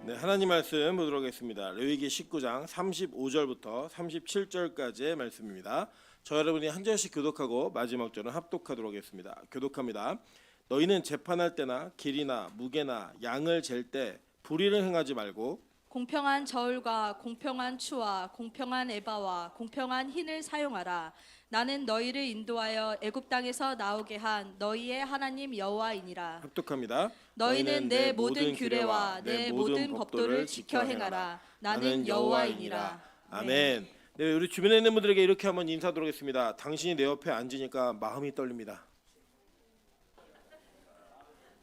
네, 하나님 말씀 보도록 하겠습니다. 레위기 19장 35절부터 37절까지의 말씀입니다. 저 여러분이 한 절씩 교독하고 마지막 절은 합독하도록 하겠습니다. 교독합니다. 너희는 재판할 때나 길이나 무게나 양을 잴 때 불의를 행하지 말고 공평한 저울과 공평한 추와 공평한 에바와 공평한 흰을 사용하라. 나는 너희를 인도하여 애굽 땅에서 나오게 한 너희의 하나님 여호와이니라. 합독합니다. 너희는 내 모든 규례와 내 모든 법도를 지켜 행하라. 나는 여호와이니라. 아멘. 네, 우리 주변에 있는 분들에게 이렇게 한번 인사드리도록 하겠습니다. 당신이 내 옆에 앉으니까 마음이 떨립니다.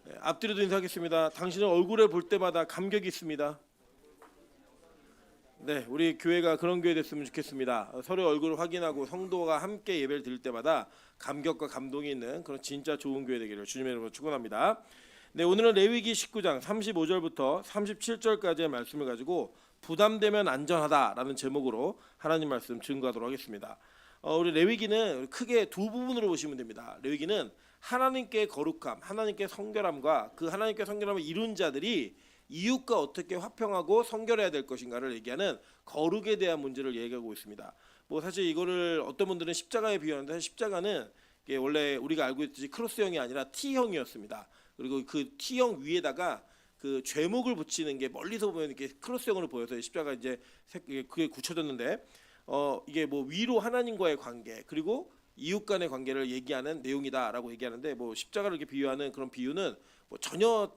네, 앞뒤로도 인사하겠습니다. 당신을 얼굴에 볼 때마다 감격이 있습니다. 네, 우리 교회가 그런 교회 됐으면 좋겠습니다. 서로 얼굴을 확인하고 성도가 함께 예배를 드릴 때마다 감격과 감동이 있는 그런 진짜 좋은 교회 되기를 주님의 이름으로 축원합니다. 네, 오늘은 레위기 19장 35절부터 37절까지의 말씀을 가지고 부담되면 안전하다라는 제목으로 하나님 말씀 증거하도록 하겠습니다. 우리 레위기는 크게 두 부분으로 보시면 됩니다. 레위기는 하나님께 거룩함, 하나님께 성결함과 그 하나님께 성결함을 이룬 자들이 이웃과 어떻게 화평하고 성결해야 될 것인가를 얘기하는 거룩에 대한 문제를 얘기하고 있습니다. 뭐 사실 이거를 어떤 분들은 십자가에 비유하는데 십자가는 이게 원래 우리가 알고 있듯이 크로스형이 아니라 T형이었습니다. 그리고 그 T형 위에다가 그 죄목을 붙이는 게 멀리서 보면 이렇게 크로스형으로 보여서 십자가 이제 그게 굳혀졌는데 이게 뭐 위로 하나님과의 관계 그리고 이웃 간의 관계를 얘기하는 내용이다라고 얘기하는데 뭐 십자가를 이렇게 비유하는 그런 비유는 뭐 전혀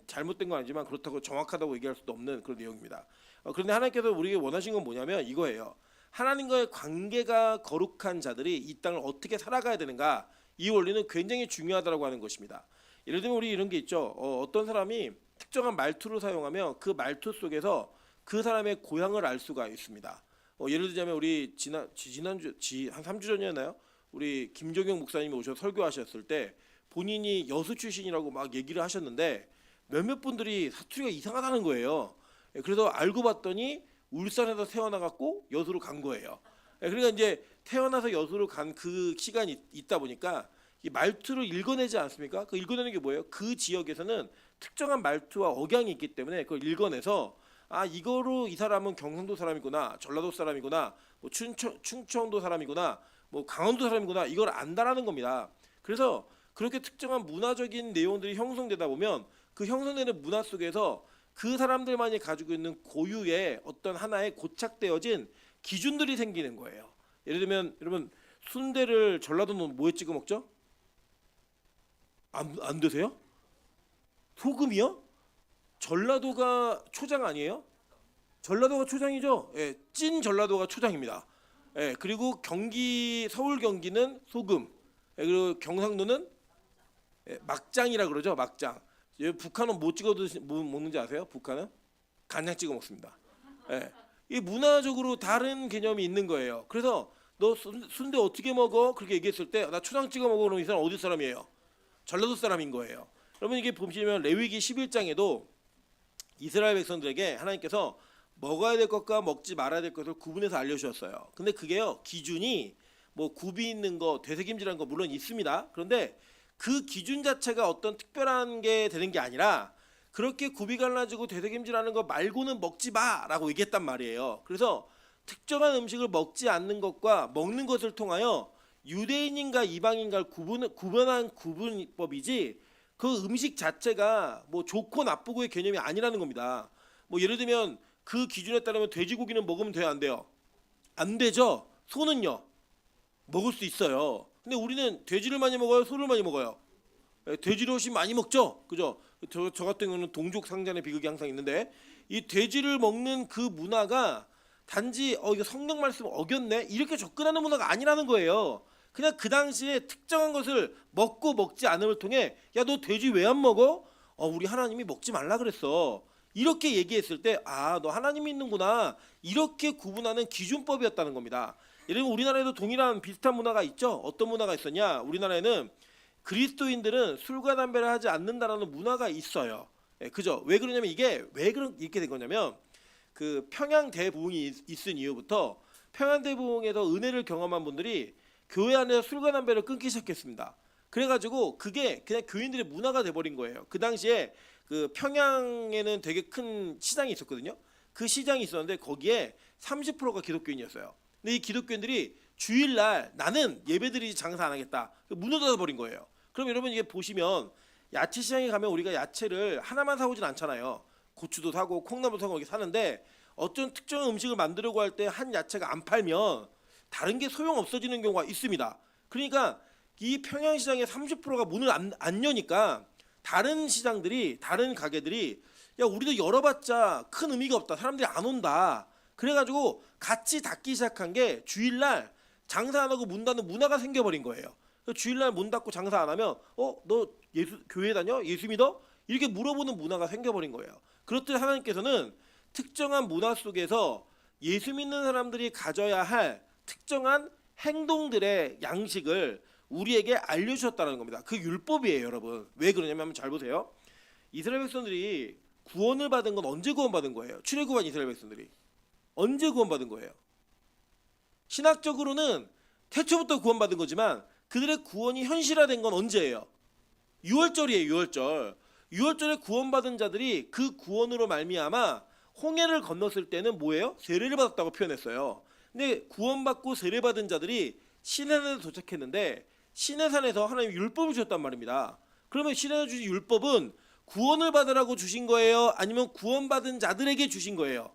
잘못된 건 아니지만 그렇다고 정확하다고 얘기할 수도 없는 그런 내용입니다. 그런데 하나님께서 우리에게 원하신 건 뭐냐면 이거예요. 하나님과의 관계가 거룩한 자들이 이 땅을 어떻게 살아가야 되는가, 이 원리는 굉장히 중요하다고 하는 것입니다. 예를 들면 우리 이런 게 있죠. 어떤 사람이 특정한 말투를 사용하면 그 말투 속에서 그 사람의 고향을 알 수가 있습니다. 예를 들자면 우리 지난주 한 3주 전이었나요? 우리 김종영 목사님이 오셔서 설교하셨을 때 본인이 여수 출신이라고 막 얘기를 하셨는데 몇몇 분들이 사투리가 이상하다는 거예요. 그래서 알고 봤더니 울산에서 태어나갖고 여수로 간 거예요. 그러니까 이제 태어나서 여수로 간 그 시간이 있다 보니까 이 말투를 읽어내지 않습니까? 그 읽어내는 게 뭐예요? 그 지역에서는 특정한 말투와 억양이 있기 때문에 그걸 읽어내서 아 이거로 이 사람은 경상도 사람이구나, 전라도 사람이구나, 뭐 충청도 사람이구나, 뭐 강원도 사람이구나 이걸 안다라는 겁니다. 그래서 그렇게 특정한 문화적인 내용들이 형성되다 보면 그 형성되는 문화 속에서 그 사람들만이 가지고 있는 고유의 어떤 하나의 고착되어진 기준들이 생기는 거예요. 예를 들면 여러분 순대를 전라도는 뭐에 찍어 먹죠? 안 드세요? 소금이요? 전라도가 초장 아니에요? 전라도가 초장이죠. 예, 찐 전라도가 초장입니다. 예, 그리고 서울 경기는 소금, 예, 그리고 경상도는 막장이라 그러죠. 막장. 북한은 뭐 찍어 먹는지 아세요? 북한은 간장 찍어 먹습니다. 예. 이 문화적으로 다른 개념이 있는 거예요. 그래서 너 순대 어떻게 먹어? 그렇게 얘기했을 때 나 초장 찍어 먹어. 그러면 이 사람 어디 사람이에요? 전라도 사람인 거예요. 여러분 이게 보시면 레위기 11장에도 이스라엘 백성들에게 하나님께서 먹어야 될 것과 먹지 말아야 될 것을 구분해서 알려주셨어요. 근데 그게요 기준이 뭐 굽이 있는 거, 되새김질한 거 물론 있습니다. 그런데 그 기준 자체가 어떤 특별한 게 되는 게 아니라 그렇게 굽이 갈라지고 되새김질하는 거 말고는 먹지 마라고 얘기했단 말이에요. 그래서 특정한 음식을 먹지 않는 것과 먹는 것을 통하여 유대인인가 이방인가를 구분한 구분법이지 그 음식 자체가 뭐 좋고 나쁘고의 개념이 아니라는 겁니다. 뭐 예를 들면 그 기준에 따르면 돼지고기는 먹으면 돼요, 안 돼요? 안 되죠. 소는요 먹을 수 있어요. 근데 우리는 돼지를 많이 먹어요, 소를 많이 먹어요? 돼지를 훨씬 많이 먹죠, 그죠? 저 같은 경우는 동족 상잔의 비극이 항상 있는데 이 돼지를 먹는 그 문화가 단지 이거 성경 말씀 어겼네 이렇게 접근하는 문화가 아니라는 거예요. 그냥 그 당시에 특정한 것을 먹고 먹지 않음을 통해 야 너 돼지 왜 안 먹어? 우리 하나님이 먹지 말라 그랬어. 이렇게 얘기했을 때 아 너 하나님 믿는구나 이렇게 구분하는 기준법이었다는 겁니다. 예를 들면 우리나라에도 동일한 비슷한 문화가 있죠. 어떤 문화가 있었냐? 우리나라에는 그리스도인들은 술과 담배를 하지 않는다라는 문화가 있어요. 그죠? 왜 그러냐면 이게 이렇게 된 거냐면 그 평양 대부흥이 있은 이후부터 평양 대부흥에서 은혜를 경험한 분들이 교회 안에서 술과 담배를 끊기 시작했습니다. 그래가지고 그게 그냥 교인들의 문화가 돼버린 거예요. 그 당시에 그 평양에는 되게 큰 시장이 있었거든요. 그 시장이 있었는데 거기에 30%가 기독교인이었어요. 근데 이 기독교인들이 주일날 나는 예배드리지 장사 안 하겠다. 문을 닫아버린 거예요. 그럼 여러분 이게 보시면 야채 시장에 가면 우리가 야채를 하나만 사오진 않잖아요. 고추도 사고 콩나물도 사고 이렇게 사는데 어떤 특정한 음식을 만들려고 할 때 한 야채가 안 팔면 다른 게 소용 없어지는 경우가 있습니다. 그러니까 이 평양시장의 30%가 문을 안 여니까 다른 시장들이 다른 가게들이 야 우리도 열어봤자 큰 의미가 없다. 사람들이 안 온다. 그래가지고 같이 닫기 시작한 게 주일날 장사 안 하고 문 닫는 문화가 생겨버린 거예요. 주일날 문 닫고 장사 안 하면 너 예수 교회 다녀? 예수 믿어? 이렇게 물어보는 문화가 생겨버린 거예요. 그렇듯 하나님께서는 특정한 문화 속에서 예수 믿는 사람들이 가져야 할 특정한 행동들의 양식을 우리에게 알려주셨다는 겁니다. 그 율법이에요, 여러분. 왜 그러냐면 한번 잘 보세요. 이스라엘 백성들이 구원을 받은 건 언제 구원받은 거예요? 출애굽한 이스라엘 백성들이 언제 구원받은 거예요? 신학적으로는 태초부터 구원받은 거지만 그들의 구원이 현실화된 건 언제예요? 유월절이에요. 유월절. 유월절에 구원받은 자들이 그 구원으로 말미암아 홍해를 건넜을 때는 뭐예요? 세례를 받았다고 표현했어요. 근데 구원받고 세례받은 자들이 시내산에 도착했는데 시내산에서 하나님 율법을 주셨단 말입니다. 그러면 시내산에 주신 율법은 구원을 받으라고 주신 거예요? 아니면 구원받은 자들에게 주신 거예요?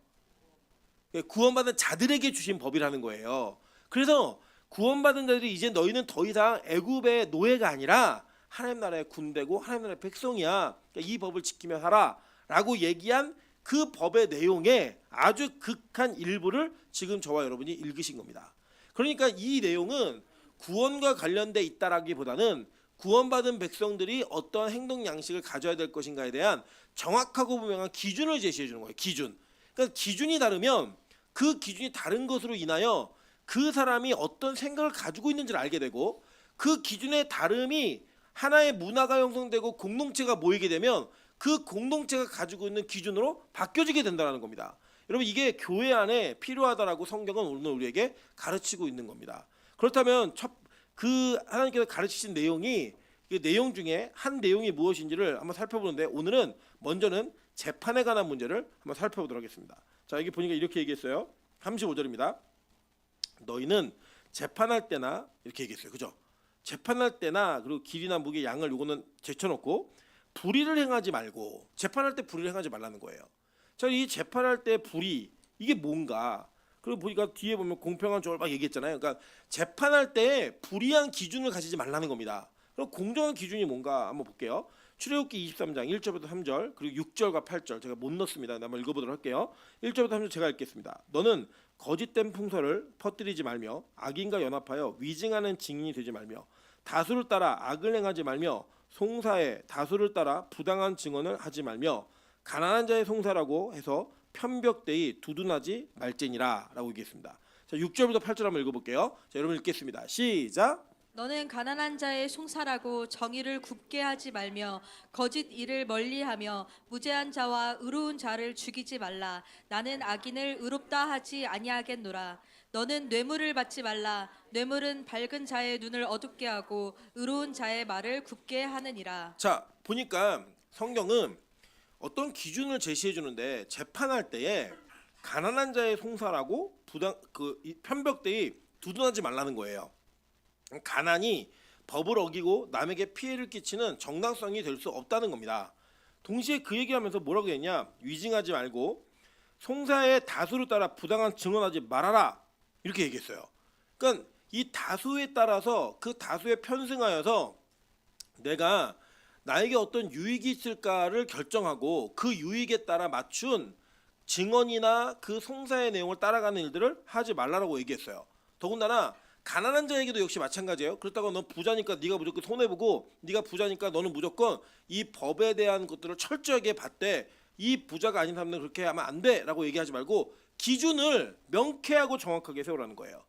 구원받은 자들에게 주신 법이라는 거예요. 그래서 구원받은 자들이 이제 너희는 더 이상 애굽의 노예가 아니라 하나님 나라의 군대고 하나님 나라의 백성이야. 그러니까 이 법을 지키며 살아라고 얘기한 그 법의 내용의 아주 극한 일부를 지금 저와 여러분이 읽으신 겁니다. 그러니까 이 내용은 구원과 관련돼 있다라기보다는 구원받은 백성들이 어떤 행동 양식을 가져야 될 것인가에 대한 정확하고 분명한 기준을 제시해 주는 거예요. 기준. 그러니까 기준이 다르면 그 기준이 다른 것으로 인하여 그 사람이 어떤 생각을 가지고 있는지를 알게 되고 그 기준의 다름이 하나의 문화가 형성되고 공동체가 모이게 되면 그 공동체가 가지고 있는 기준으로 바뀌어지게 된다는 겁니다. 여러분 이게 교회 안에 필요하다라고 성경은 오늘 우리에게 가르치고 있는 겁니다. 그렇다면 그 하나님께서 가르치신 내용이 그 내용 중에 한 내용이 무엇인지를 한번 살펴보는데 오늘은 먼저는 재판에 관한 문제를 한번 살펴보도록 하겠습니다. 자 여기 보니까 이렇게 얘기했어요. 35절입니다. 너희는 재판할 때나 이렇게 얘기했어요. 그죠? 재판할 때나 그리고 길이나 무게 양을 요거는 제쳐놓고 불의를 행하지 말고 재판할 때 불의를 행하지 말라는 거예요. 자, 이 재판할 때 불의 이게 뭔가? 그리고 보니까 뒤에 보면 공평한 조를 막 얘기했잖아요. 그러니까 재판할 때 불의한 기준을 가지지 말라는 겁니다. 그럼 공정한 기준이 뭔가 한번 볼게요. 출애굽기 23장 1절부터 3절 그리고 6절과 8절 제가 못 넣었습니다. 한번 읽어보도록 할게요. 1절부터 3절 제가 읽겠습니다. 너는 거짓된 풍설을 퍼뜨리지 말며 악인과 연합하여 위증하는 증인이 되지 말며 다수를 따라 악을 행하지 말며 송사에 다수를 따라 부당한 증언을 하지 말며 가난한 자의 송사라고 해서 편벽되이 두둔하지 말지니라 라고 얘기했습니다. 자, 6절부터 8절 한번 읽어볼게요. 자, 여러분 읽겠습니다. 시작. 너는 가난한 자의 송사라고 정의를 굽게 하지 말며 거짓 일을 멀리하며 무죄한 자와 의로운 자를 죽이지 말라. 나는 악인을 의롭다 하지 아니하겠노라. 너는 뇌물을 받지 말라. 뇌물은 밝은 자의 눈을 어둡게 하고 의로운 자의 말을 굽게 하느니라. 자, 보니까 성경은 어떤 기준을 제시해 주는데 재판할 때에 가난한 자의 송사라고 편벽되이 두둔하지 말라는 거예요. 가난이 법을 어기고 남에게 피해를 끼치는 정당성이 될 수 없다는 겁니다. 동시에 그 얘기하면서 뭐라고 했냐? 위증하지 말고 송사의 다수를 따라 부당한 증언하지 말아라 이렇게 얘기했어요. 그러니까 이 다수에 따라서 그 다수에 편승하여서 내가 나에게 어떤 유익이 있을까를 결정하고 그 유익에 따라 맞춘 증언이나 그 송사의 내용을 따라가는 일들을 하지 말라라고 얘기했어요. 더군다나 가난한 자에게도 역시 마찬가지예요. 그렇다고 넌 부자니까 네가 무조건 손해보고 네가 부자니까 너는 무조건 이 법에 대한 것들을 철저하게 받되 이 부자가 아닌 사람들은 그렇게 하면 안 돼라고 얘기하지 말고 기준을 명쾌하고 정확하게 세우라는 거예요.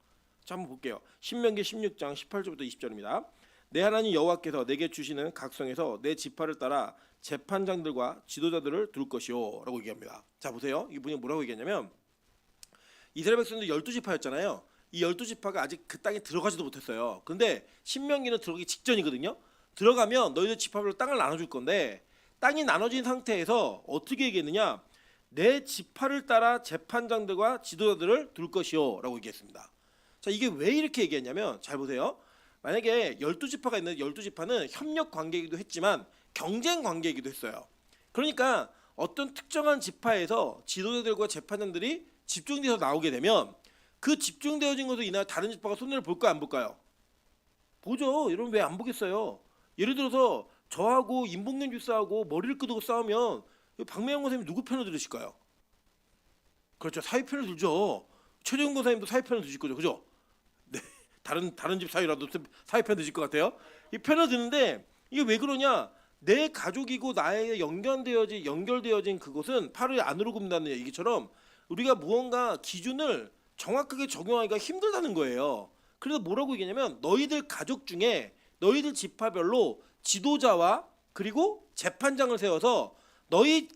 자, 한번 볼게요. 신명기 16장 18절부터 20절입니다. 내 하나님 여호와께서 내게 주시는 각성에서 내 지파를 따라 재판장들과 지도자들을 둘 것이요 라고 얘기합니다. 자 보세요. 이분이 뭐라고 얘기했냐면 이스라엘 백성들 12지파였잖아요. 이 12지파가 아직 그 땅에 들어가지도 못했어요. 근데 신명기는 들어가기 직전이거든요. 들어가면 너희들 지파별로 땅을 나눠줄 건데 땅이 나눠진 상태에서 어떻게 얘기했느냐? 내 지파를 따라 재판장들과 지도자들을 둘 것이요라고 얘기했습니다. 자, 이게 왜 이렇게 얘기했냐면 잘 보세요. 만약에 12지파가 있는데 12지파는 협력 관계이기도 했지만 경쟁 관계이기도 했어요. 그러니까 어떤 특정한 지파에서 지도자들과 재판장들이 집중돼서 나오게 되면 그 집중되어진 것으로 인하여 다른 지파가 손해를 볼까요, 안 볼까요? 보죠. 여러분 왜 안 보겠어요? 예를 들어서 저하고 임봉련 주사하고 머리를 끄덕고 싸우면 박명호 선생님 누구 편을 들으실까요? 그렇죠. 사위 편을 들죠. 최재훈 권사님도 사위 편을 드실 거죠, 그죠? 네, 다른 집 사위라도 사위 편 드실 것 같아요. 이 편을 드는데 이게 왜 그러냐? 내 가족이고 나에게 연결되어진 그것은 팔을 안으로 굽는다는 얘기처럼 우리가 무언가 기준을 정확하게 적용하기가 힘들다는 거예요. 그래서 뭐라고 얘기냐면 너희들 가족 중에 너희들 지파별로 지도자와 그리고 재판장을 세워서 너희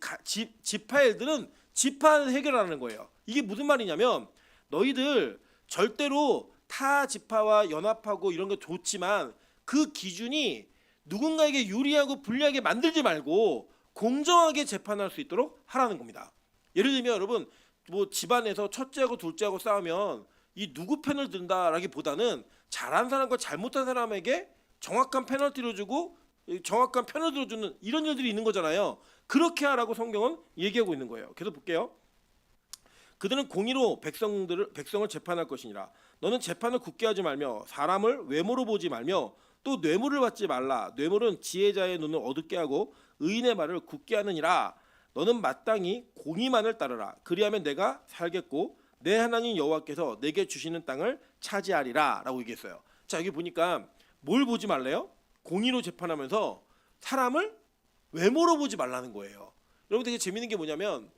지파의 일들은 지파에서 해결하는 거예요. 이게 무슨 말이냐면 너희들 절대로 타 지파와 연합하고 이런 거 좋지만 그 기준이 누군가에게 유리하고 불리하게 만들지 말고 공정하게 재판할 수 있도록 하라는 겁니다. 예를 들면 여러분 뭐 집안에서 첫째하고 둘째하고 싸우면 이 누구 편을 든다라기보다는 잘한 사람과 잘못한 사람에게 정확한 페널티를 주고 정확한 편을 들어주는 이런 일들이 있는 거잖아요. 그렇게 하라고 성경은 얘기하고 있는 거예요. 계속 볼게요. 그들은 공의로 백성을 재판할 것이니라. 너는 재판을 굳게 하지 말며 사람을 외모로 보지 말며 또 뇌물을 받지 말라. 뇌물은 지혜자의 눈을 어둡게 하고 의인의 말을 굳게 하느니라. 너는 마땅히 공의만을 따르라. 그리하면 내가 살겠고 내 하나님 여호와께서 내게 주시는 땅을 차지하리라 라고 얘기했어요. 자, 여기 보니까 뭘 보지 말래요? 공의로 재판하면서 사람을 외모로 보지 말라는 거예요. 여러분 되게 재밌는 게 뭐냐면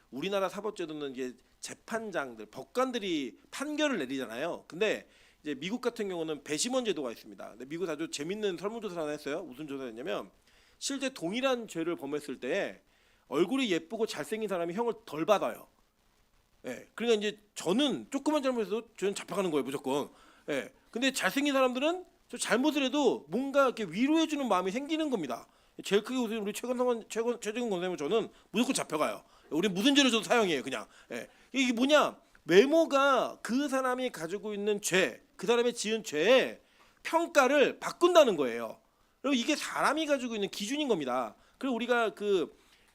우리나라 사법제도는 이제 재판장들, 법관들이 판결을 내리잖아요. 근데 이제 미국 같은 경우는 배심원 제도가 있습니다. 근데 미국 아주 재밌는 설문조사를 하나 했어요. 무슨 조사였냐면 실제 동일한 죄를 범했을 때 얼굴이 예쁘고 잘생긴 사람이 형을 덜 받아요. 예. 그러니까 이제 저는 조그만 잘못해도 저는 잡혀가는 거예요, 무조건. 예. 근데 잘생긴 사람들은 저 잘못을 해도 뭔가 이렇게 위로해주는 마음이 생기는 겁니다. 제일 크게 웃으면 우리 최재근 권사님은 저는 무조건 잡혀가요. 우리 무슨 죄를 져도 사형이에요, 그냥. 예. 이게 뭐냐? 외모가 그 사람이 가지고 있는 죄, 그 사람이 지은 죄의 평가를 바꾼다는 거예요. 그리고 이게 사람이 가지고 있는 기준인 겁니다. 그리고 우리가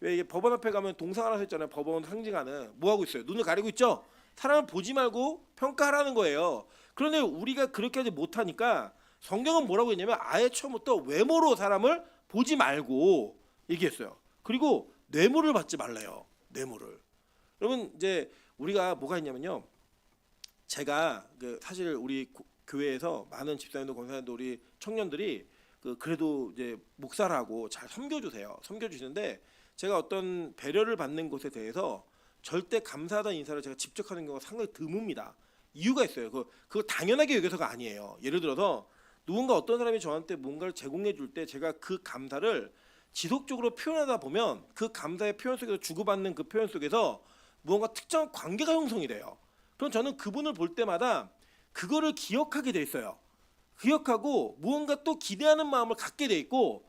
왜 법원 앞에 가면 동상 하나 했잖아요. 법원 상징하는 뭐 하고 있어요? 눈을 가리고 있죠. 사람을 보지 말고 평가하라는 거예요. 그런데 우리가 그렇게 하지 못하니까 성경은 뭐라고 했냐면 아예 처음부터 외모로 사람을 보지 말고 얘기했어요. 그리고 뇌물을 받지 말래요. 뇌물을. 여러분 이제 우리가 뭐가 있냐면요. 제가 사실 우리 교회에서 많은 집사님도 권사님도 우리 청년들이 그래도 이제 목사라고 잘 섬겨주시는데 제가 어떤 배려를 받는 것에 대해서 절대 감사하다는 인사를 제가 직접 하는 경우가 상당히 드뭅니다. 이유가 있어요. 그거 당연하게 여기서가 아니에요. 예를 들어서 누군가 어떤 사람이 저한테 뭔가를 제공해 줄 때 제가 그 감사를 지속적으로 표현하다 보면 그 감사의 표현 속에서 주고받는 그 표현 속에서 무언가 특정한 관계가 형성이 돼요. 그럼 저는 그분을 볼 때마다 그거를 기억하게 돼 있어요. 기억하고 무언가 또 기대하는 마음을 갖게 돼 있고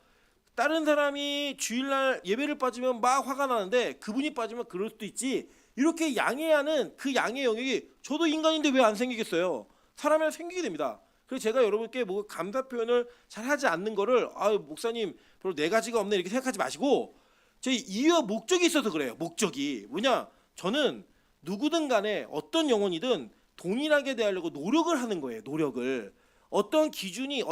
다른 사람이 주일날 예배를 빠지면 막 화가 나는데 그분이 빠지면 그럴 수도 있지. 이렇게 양해하는 그 양해 영역이 저도 인간인데 왜 안 생기겠어요? 사람이랑 생기게 됩니다. 그래서 제가 여러분께 뭐 감사 표현을 잘 하지 않는 거를 목사님 별로 네 가지가 없네 이렇게 생각하지 마시고 저희 이유와 목적이 있어서 그래요. 목적이 뭐냐? 저는 누구든 간에 어떤 영혼이든 동일하게 대하려고 노력을 하는 거예요. 노력을. 어떠한 기준이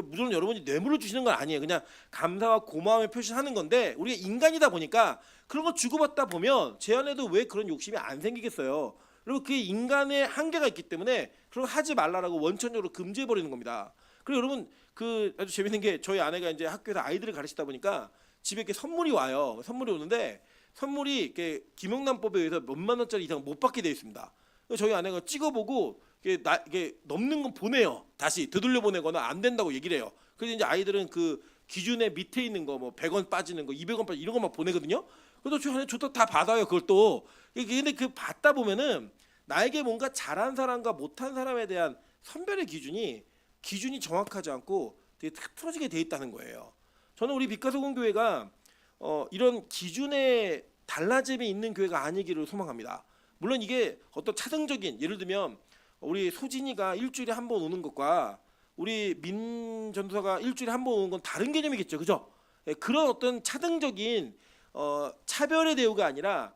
물론 여러분이 뇌물을 주시는 건 아니에요. 그냥 감사와 고마움을 표시하는 건데 우리가 인간이다 보니까 그런 거 주고받다 보면 제 안에도 왜 그런 욕심이 안 생기겠어요. 그리고 그게 인간의 한계가 있기 때문에 그런 거 하지 말라라고 원천적으로 금지해 버리는 겁니다. 그리고 여러분 아주 재밌는 게 저희 아내가 이제 학교에서 아이들을 가르치다 보니까 집에 이렇게 선물이 와요. 선물이 오는데 선물이 이렇게 김영란법에 의해서 몇만 원짜리 이상 못 받게 돼 있습니다. 그래서 저희 아내가 찍어보고 이게 넘는 건 보내요. 다시 되돌려 보내거나 안 된다고 얘기를 해요. 그래서 이제 아이들은 그 기준의 밑에 있는 거 뭐 100원 빠지는 거, 200원 빠지는 이런 것만 보내거든요. 그래서 저 안에 좋다 다 받아요. 그걸 또. 근데 받다 보면은 나에게 뭔가 잘한 사람과 못한 사람에 대한 선별의 기준이 정확하지 않고 되게 틀어지게 돼 있다는 거예요. 저는 우리 빛가서공교회가 이런 기준에 달라짐이 있는 교회가 아니기를 소망합니다. 물론 이게 어떤 차등적인, 예를 들면 우리 소진이가 일주일에 한 번 오는 것과 우리 민 전도사가 일주일에 한 번 오는 건 다른 개념이겠죠, 그죠? 예, 그런 어떤 차등적인 차별의 대우가 아니라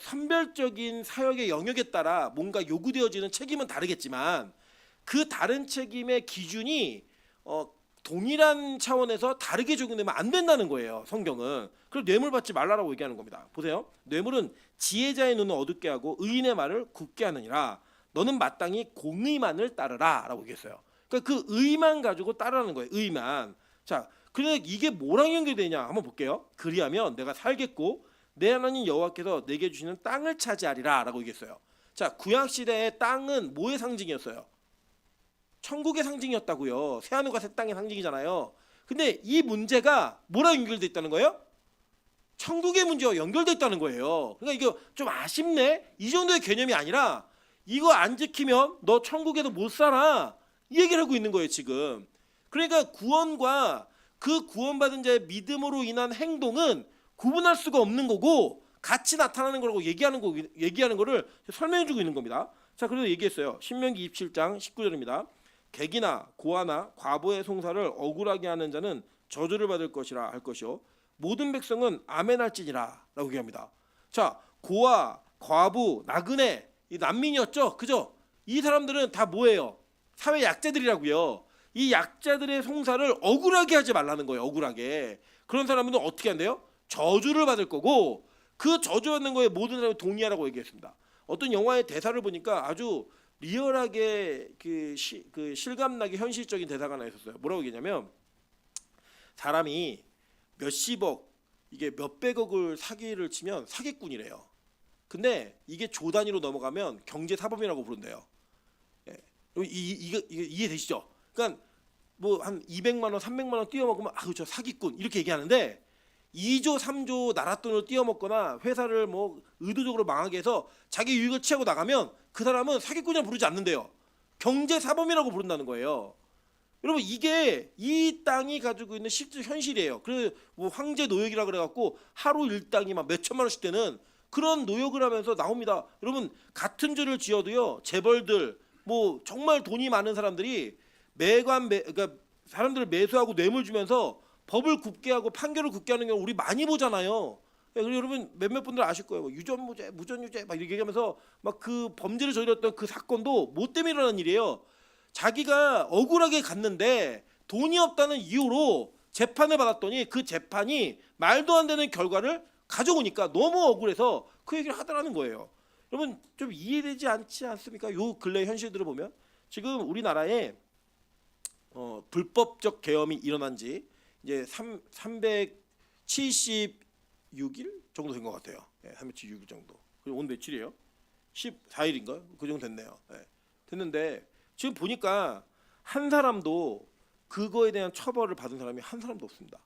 선별적인 사역의 영역에 따라 뭔가 요구되어지는 책임은 다르겠지만 그 다른 책임의 기준이 동일한 차원에서 다르게 적용되면 안 된다는 거예요. 성경은. 그래서 뇌물 받지 말라라고 얘기하는 겁니다. 보세요. 뇌물은 지혜자의 눈을 어둡게 하고 의인의 말을 굳게 하느니라. 너는 마땅히 공의만을 따르라라고 얘기했어요. 그러니까 그 의만 가지고 따르라는 거예요. 의만. 자, 그런데 이게 뭐랑 연결되냐 한번 볼게요. 그리하면 내가 살겠고 내 하나님 여호와께서 내게 주시는 땅을 차지하리라라고 얘기했어요. 자, 구약 시대의 땅은 뭐의 상징이었어요? 천국의 상징이었다고요. 새하늘과 새 땅의 상징이잖아요. 근데 이 문제가 뭐랑 연결돼 있다는 거예요? 천국의 문제와 연결돼 있다는 거예요. 그러니까 이거 좀 아쉽네. 이 정도의 개념이 아니라 이거 안 지키면 너 천국에서 못 살아. 이 얘기를 하고 있는 거예요, 지금. 그러니까 구원과 그 구원받은 자의 믿음으로 인한 행동은 구분할 수가 없는 거고 같이 나타나는 거라고 얘기하는 거를 설명해 주고 있는 겁니다. 자, 그래서 얘기했어요. 신명기 27장 19절입니다. 객이나 고아나 과부의 송사를 억울하게 하는 자는 저주를 받을 것이라 할 것이요 모든 백성은 아멘할지니라 라고 얘기합니다. 자, 고아, 과부, 나그네, 이 난민이었죠, 그죠? 이 사람들은 다 뭐예요? 사회 약자들이라고요. 이 약자들의 송사를 억울하게 하지 말라는 거예요. 억울하게. 그런 사람은 어떻게 한대요? 저주를 받을 거고 그 저주받는 거에 모든 사람이 동의하라고 얘기했습니다. 어떤 영화의 대사를 보니까 아주 리얼하게 그 실감나게 현실적인 대사가 하나 있었어요. 뭐라고 얘기냐면 사람이 몇십억 이게 몇백억을 사기를 치면 사기꾼이래요. 근데 이게 조 단위로 넘어가면 경제사범이라고 부른대요. 예. 이게 이해되시죠? 그러니까 뭐 한 200만 원, 300만 원 띄어먹으면 아우 저 사기꾼 이렇게 얘기하는데 2조, 3조 나라 돈을 띄어먹거나 회사를 뭐 의도적으로 망하게 해서 자기 유익을 취하고 나가면 그 사람은 사기꾼이라 부르지 않는데요. 경제사범이라고 부른다는 거예요. 여러분 이게 이 땅이 가지고 있는 실제 현실이에요. 그래서 뭐 황제 노역이라 그래갖고 하루 일당이 막 몇천만 원씩 되는 그런 노역을 하면서 나옵니다. 여러분 같은 죄를 지어도요 재벌들 뭐 정말 돈이 많은 사람들이 그러니까 사람들을 매수하고 뇌물 주면서 법을 굽게 하고 판결을 굽게 하는 경우 우리 많이 보잖아요. 그리고 여러분 몇몇 분들 아실 거예요. 뭐 유전무죄, 무전유죄 막 이렇게 얘기하면서 막 그 범죄를 저질렀던 그 사건도 뭐 때문에 일어난 일이에요. 자기가 억울하게 갔는데 돈이 없다는 이유로 재판을 받았더니 그 재판이 말도 안 되는 결과를 가져오니까 너무 억울해서 그 얘기를 하더라는 거예요. 여러분 좀 이해되지 않지 않습니까? 요 근래 현실들을 보면 지금 우리나라에 불법적 계엄이 일어난 지 이제 376일 정도 된 것 같아요. 376일 정도. 그리고 오늘 며칠이에요? 14일인가? 그 정도 됐네요. 됐는데 지금 보니까 한 사람도 그거에 대한 처벌을 받은 사람이 한 사람도 없습니다.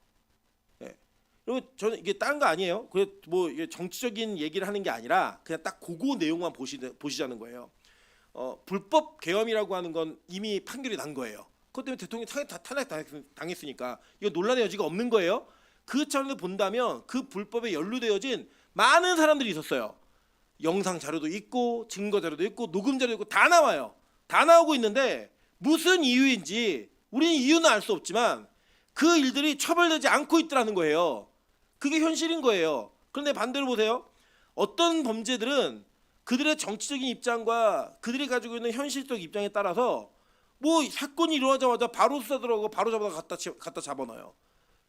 그리고 저는 이게 딴 거 아니에요. 뭐 이게 정치적인 얘기를 하는 게 아니라 그냥 딱 그거 내용만 보시자는 거예요. 불법 계엄이라고 하는 건 이미 판결이 난 거예요. 그것 때문에 대통령이 탄핵 당했으니까 이거 논란의 여지가 없는 거예요. 그 차원에서 본다면 그 불법에 연루되어진 많은 사람들이 있었어요. 영상 자료도 있고 증거 자료도 있고 녹음 자료도 있고 다 나와요. 다 나오고 있는데 무슨 이유인지 우리는 이유는 알 수 없지만 그 일들이 처벌되지 않고 있더라는 거예요. 그게 현실인 거예요. 그런데 반대로 보세요. 어떤 범죄들은 그들의 정치적인 입장과 그들이 가지고 있는 현실적 입장에 따라서 뭐 사건이 일어나자마자 바로 수사 들어가고 바로 잡아다 갖다 잡아놔요.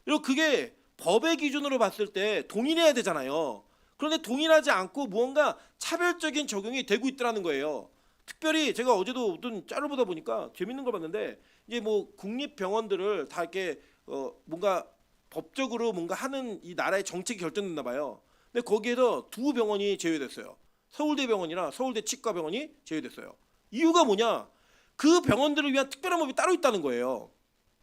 그리고 그게 법의 기준으로 봤을 때 동일해야 되잖아요. 그런데 동일하지 않고 무언가 차별적인 적용이 되고 있더라는 거예요. 특별히 제가 어제도 어떤 짤을 보다 보니까 재밌는 걸 봤는데 이제 뭐 국립병원들을 다 이렇게 뭔가 법적으로 뭔가 하는 이 나라의 정책이 결정됐나 봐요. 근데 거기에서 두 병원이 제외됐어요. 서울대병원이랑 서울대 치과병원이 제외됐어요. 이유가 뭐냐? 그 병원들을 위한 특별한 법이 따로 있다는 거예요.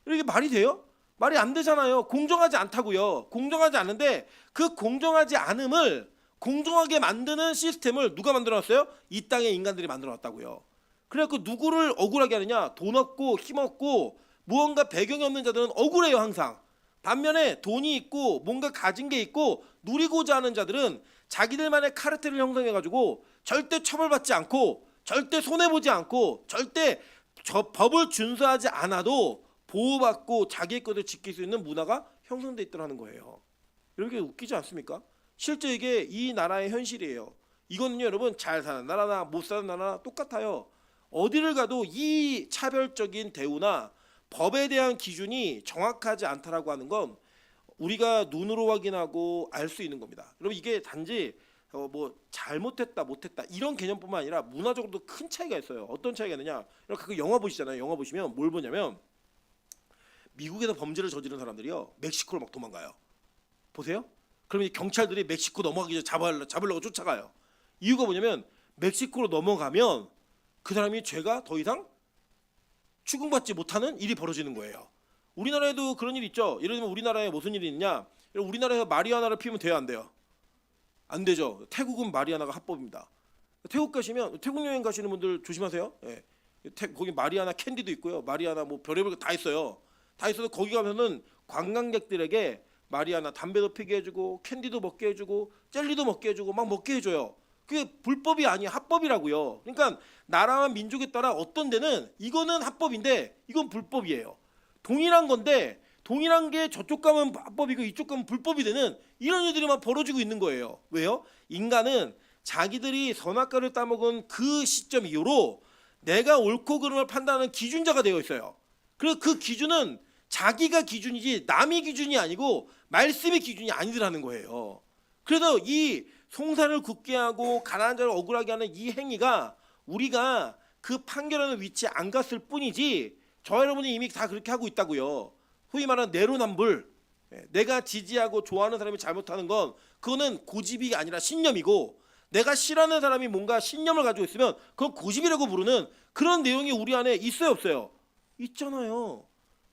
이게 말이 돼요? 말이 안 되잖아요. 공정하지 않다고요. 공정하지 않은데 그 공정하지 않음을 공정하게 만드는 시스템을 누가 만들어놨어요? 이 땅의 인간들이 만들어놨다고요. 그래갖고 누구를 억울하게 하느냐? 돈 없고 힘 없고 무언가 배경이 없는 자들은 억울해요. 항상 반면에 돈이 있고 뭔가 가진 게 있고 누리고자 하는 자들은 자기들만의 카르텔을 형성해가지고 절대 처벌받지 않고 절대 손해보지 않고 절대 저 법을 준수하지 않아도 보호받고 자기의 것을 지킬 수 있는 문화가 형성돼 있더라는 거예요. 이렇게 웃기지 않습니까? 실제 이게 이 나라의 현실이에요. 이거는요 여러분, 잘 사는 나라나 못 사는 나라나 똑같아요. 어디를 가도 이 차별적인 대우나 법에 대한 기준이 정확하지 않다라고 하는 건 우리가 눈으로 확인하고 알 수 있는 겁니다. 여러분, 이게 단지 뭐 잘못했다 못했다 이런 개념뿐만 아니라 문화적으로도 큰 차이가 있어요. 어떤 차이가 있느냐, 이렇게 그 영화 보시잖아요. 영화 보시면 뭘 보냐면 미국에서 범죄를 저지른 사람들이요 멕시코로 막 도망가요. 보세요. 그러면 이 경찰들이 멕시코 넘어가기 전에 잡으려고 쫓아가요. 이유가 뭐냐면 멕시코로 넘어가면 그 사람이 죄가 더 이상 추궁받지 못하는 일이 벌어지는 거예요. 우리나라에도 그런 일 있죠. 예를 들면 우리나라에 무슨 일이 있냐, 우리나라에서 마리아나를 피우면 돼요, 안 돼요? 안 되죠. 태국은 마리아나가 합법입니다. 태국 가시면, 태국 여행 가시는 분들 조심하세요. 예. 거기 마리아나 캔디도 있고요. 마리아나 뭐 별의별 거 다 있어요. 다 있어서 거기 가면은 관광객들에게 마리아나 담배도 피게 해주고 캔디도 먹게 해주고 젤리도 먹게 해주고 막 먹게 해줘요. 그게 불법이 아니에요. 합법이라고요. 그러니까 나라와 민족에 따라 어떤 데는 이거는 합법인데 이건 불법이에요. 동일한 건데 동일한 게 저쪽 가면 합법이고 이쪽 가면 불법이 되는 이런 일들이 막 벌어지고 있는 거예요. 왜요? 인간은 자기들이 선악과를 따먹은 그 시점 이후로 내가 옳고 그름을 판단하는 기준자가 되어 있어요. 그리고 그 기준은 자기가 기준이지 남이 기준이 아니고 말씀의 기준이 아니더라는 거예요. 그래서 이 송사를 굳게 하고 가난한 자를 억울하게 하는 이 행위가 우리가 그 판결하는 위치에 안 갔을 뿐이지 저 여러분이 이미 다 그렇게 하고 있다고요. 소위 말하는 내로남불, 내가 지지하고 좋아하는 사람이 잘못하는 건 그거는 고집이 아니라 신념이고, 내가 싫어하는 사람이 뭔가 신념을 가지고 있으면 그건 고집이라고 부르는 그런 내용이 우리 안에 있어요, 없어요? 있잖아요.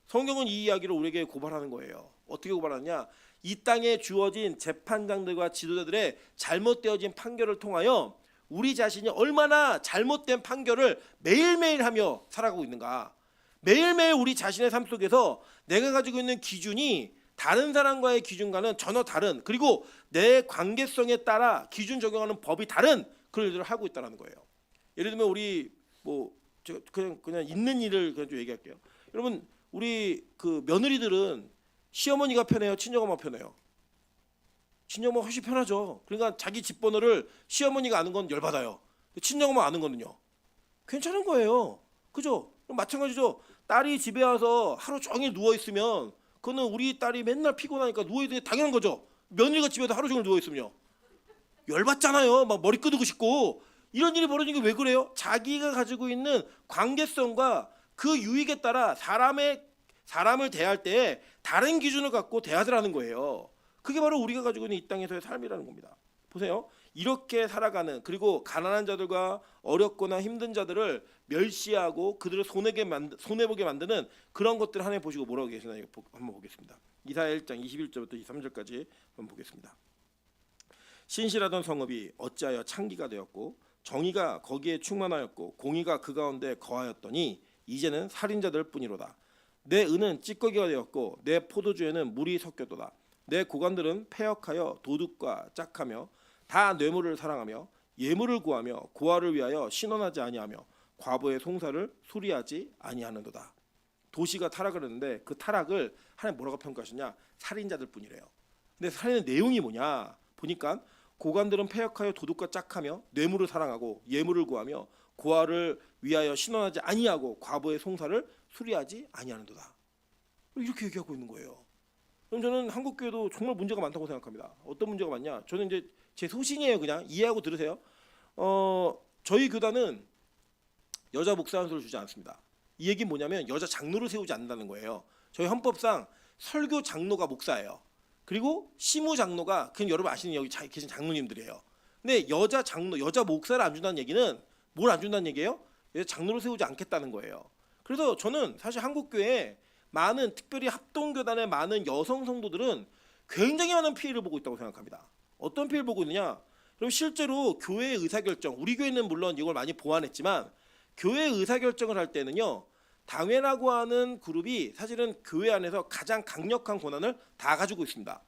성경은 이 이야기를 우리에게 고발하는 거예요. 어떻게 고발하느냐? 이 땅에 주어진 재판장들과 지도자들의 잘못되어진 판결을 통하여 우리 자신이 얼마나 잘못된 판결을 매일매일 하며 살아가고 있는가. 매일매일 우리 자신의 삶 속에서 내가 가지고 있는 기준이 다른 사람과의 기준과는 전혀 다른, 그리고 내 관계성에 따라 기준 적용하는 법이 다른 그런 일들을 하고 있다는 거예요. 예를 들면 우리 뭐 제가 그냥 있는 일을 그냥 좀 얘기할게요. 여러분, 우리 그 며느리들은 시어머니가 편해요, 친정엄마가 편해요? 친정엄마가 훨씬 편하죠. 그러니까 자기 집 번호를 시어머니가 아는 건 열받아요. 친정엄마 아는 거는요 괜찮은 거예요. 그죠? 마찬가지죠. 딸이 집에 와서 하루 종일 누워 있으면 그거는 우리 딸이 맨날 피곤하니까 누워 있는 게 당연한 거죠. 며느리가 집에서 하루 종일 누워 있으면요 열받잖아요. 막 머리 끄덕고 싶고. 이런 일이 벌어지는 게 왜 그래요? 자기가 가지고 있는 관계성과 그 유익에 따라 사람을 대할 때 다른 기준을 갖고 대하더라는 거예요. 그게 바로 우리가 가지고 있는 이 땅에서의 삶이라는 겁니다. 보세요. 이렇게 살아가는, 그리고 가난한 자들과 어렵거나 힘든 자들을 멸시하고 그들을 손해보게 만드는 그런 것들을 하나님 보시고 뭐라고 계시나 한번 보겠습니다. 이사야 1장 21절부터 23절까지 한번 보겠습니다. 신실하던 성읍이 어찌하여 창기가 되었고 정의가 거기에 충만하였고 공의가 그 가운데 거하였더니 이제는 살인자들 뿐이로다. 내 은은 찌꺼기가 되었고 내 포도주에는 물이 섞였도다. 내 고관들은 패역하여 도둑과 짝하며 다 뇌물을 사랑하며 예물을 구하며 고아를 위하여 신원하지 아니하며 과부의 송사를 수리하지 아니하는도다. 도시가 타락을 했는데 그 타락을 하나님 뭐라고 평가하시냐? 살인자들 뿐이래요. 근데 살인의 내용이 뭐냐 보니까 고관들은 패역하여 도둑과 짝하며 뇌물을 사랑하고 예물을 구하며 고아를 위하여 신원하지 아니하고 과부의 송사를 수리하지 아니하는도다. 이렇게 얘기하고 있는 거예요. 그럼 저는 한국 교회도 정말 문제가 많다고 생각합니다. 어떤 문제가 많냐? 저는 이제 제 소신이에요. 그냥 이해하고 들으세요. 저희 교단은 여자 목사 한 소를 주지 않습니다. 이 얘기는 뭐냐면 여자 장로를 세우지 않는다는 거예요. 저희 헌법상 설교 장로가 목사예요. 그리고 시무 장로가 그냥 여러분 아시는 여기 계신 장로님들이에요. 근데 여자 장로, 여자 목사를 안 준다는 얘기는 뭘 안 준다는 얘기예요? 여자 장로를 세우지 않겠다는 거예요. 그래서 저는 사실 한국 교회에 많은, 특별히 합동교단의 많은 여성 성도들은 굉장히 많은 피해를 보고 있다고 생각합니다. 어떤 피해를 보고 있느냐? 그럼 실제로 교회의 의사결정, 우리 교회는 물론 이걸 많이 보완했지만 교회의 의사결정을 할 때는요 당회라고 하는 그룹이 사실은 교회 안에서 가장 강력한 권한을 다 가지고 있습니다.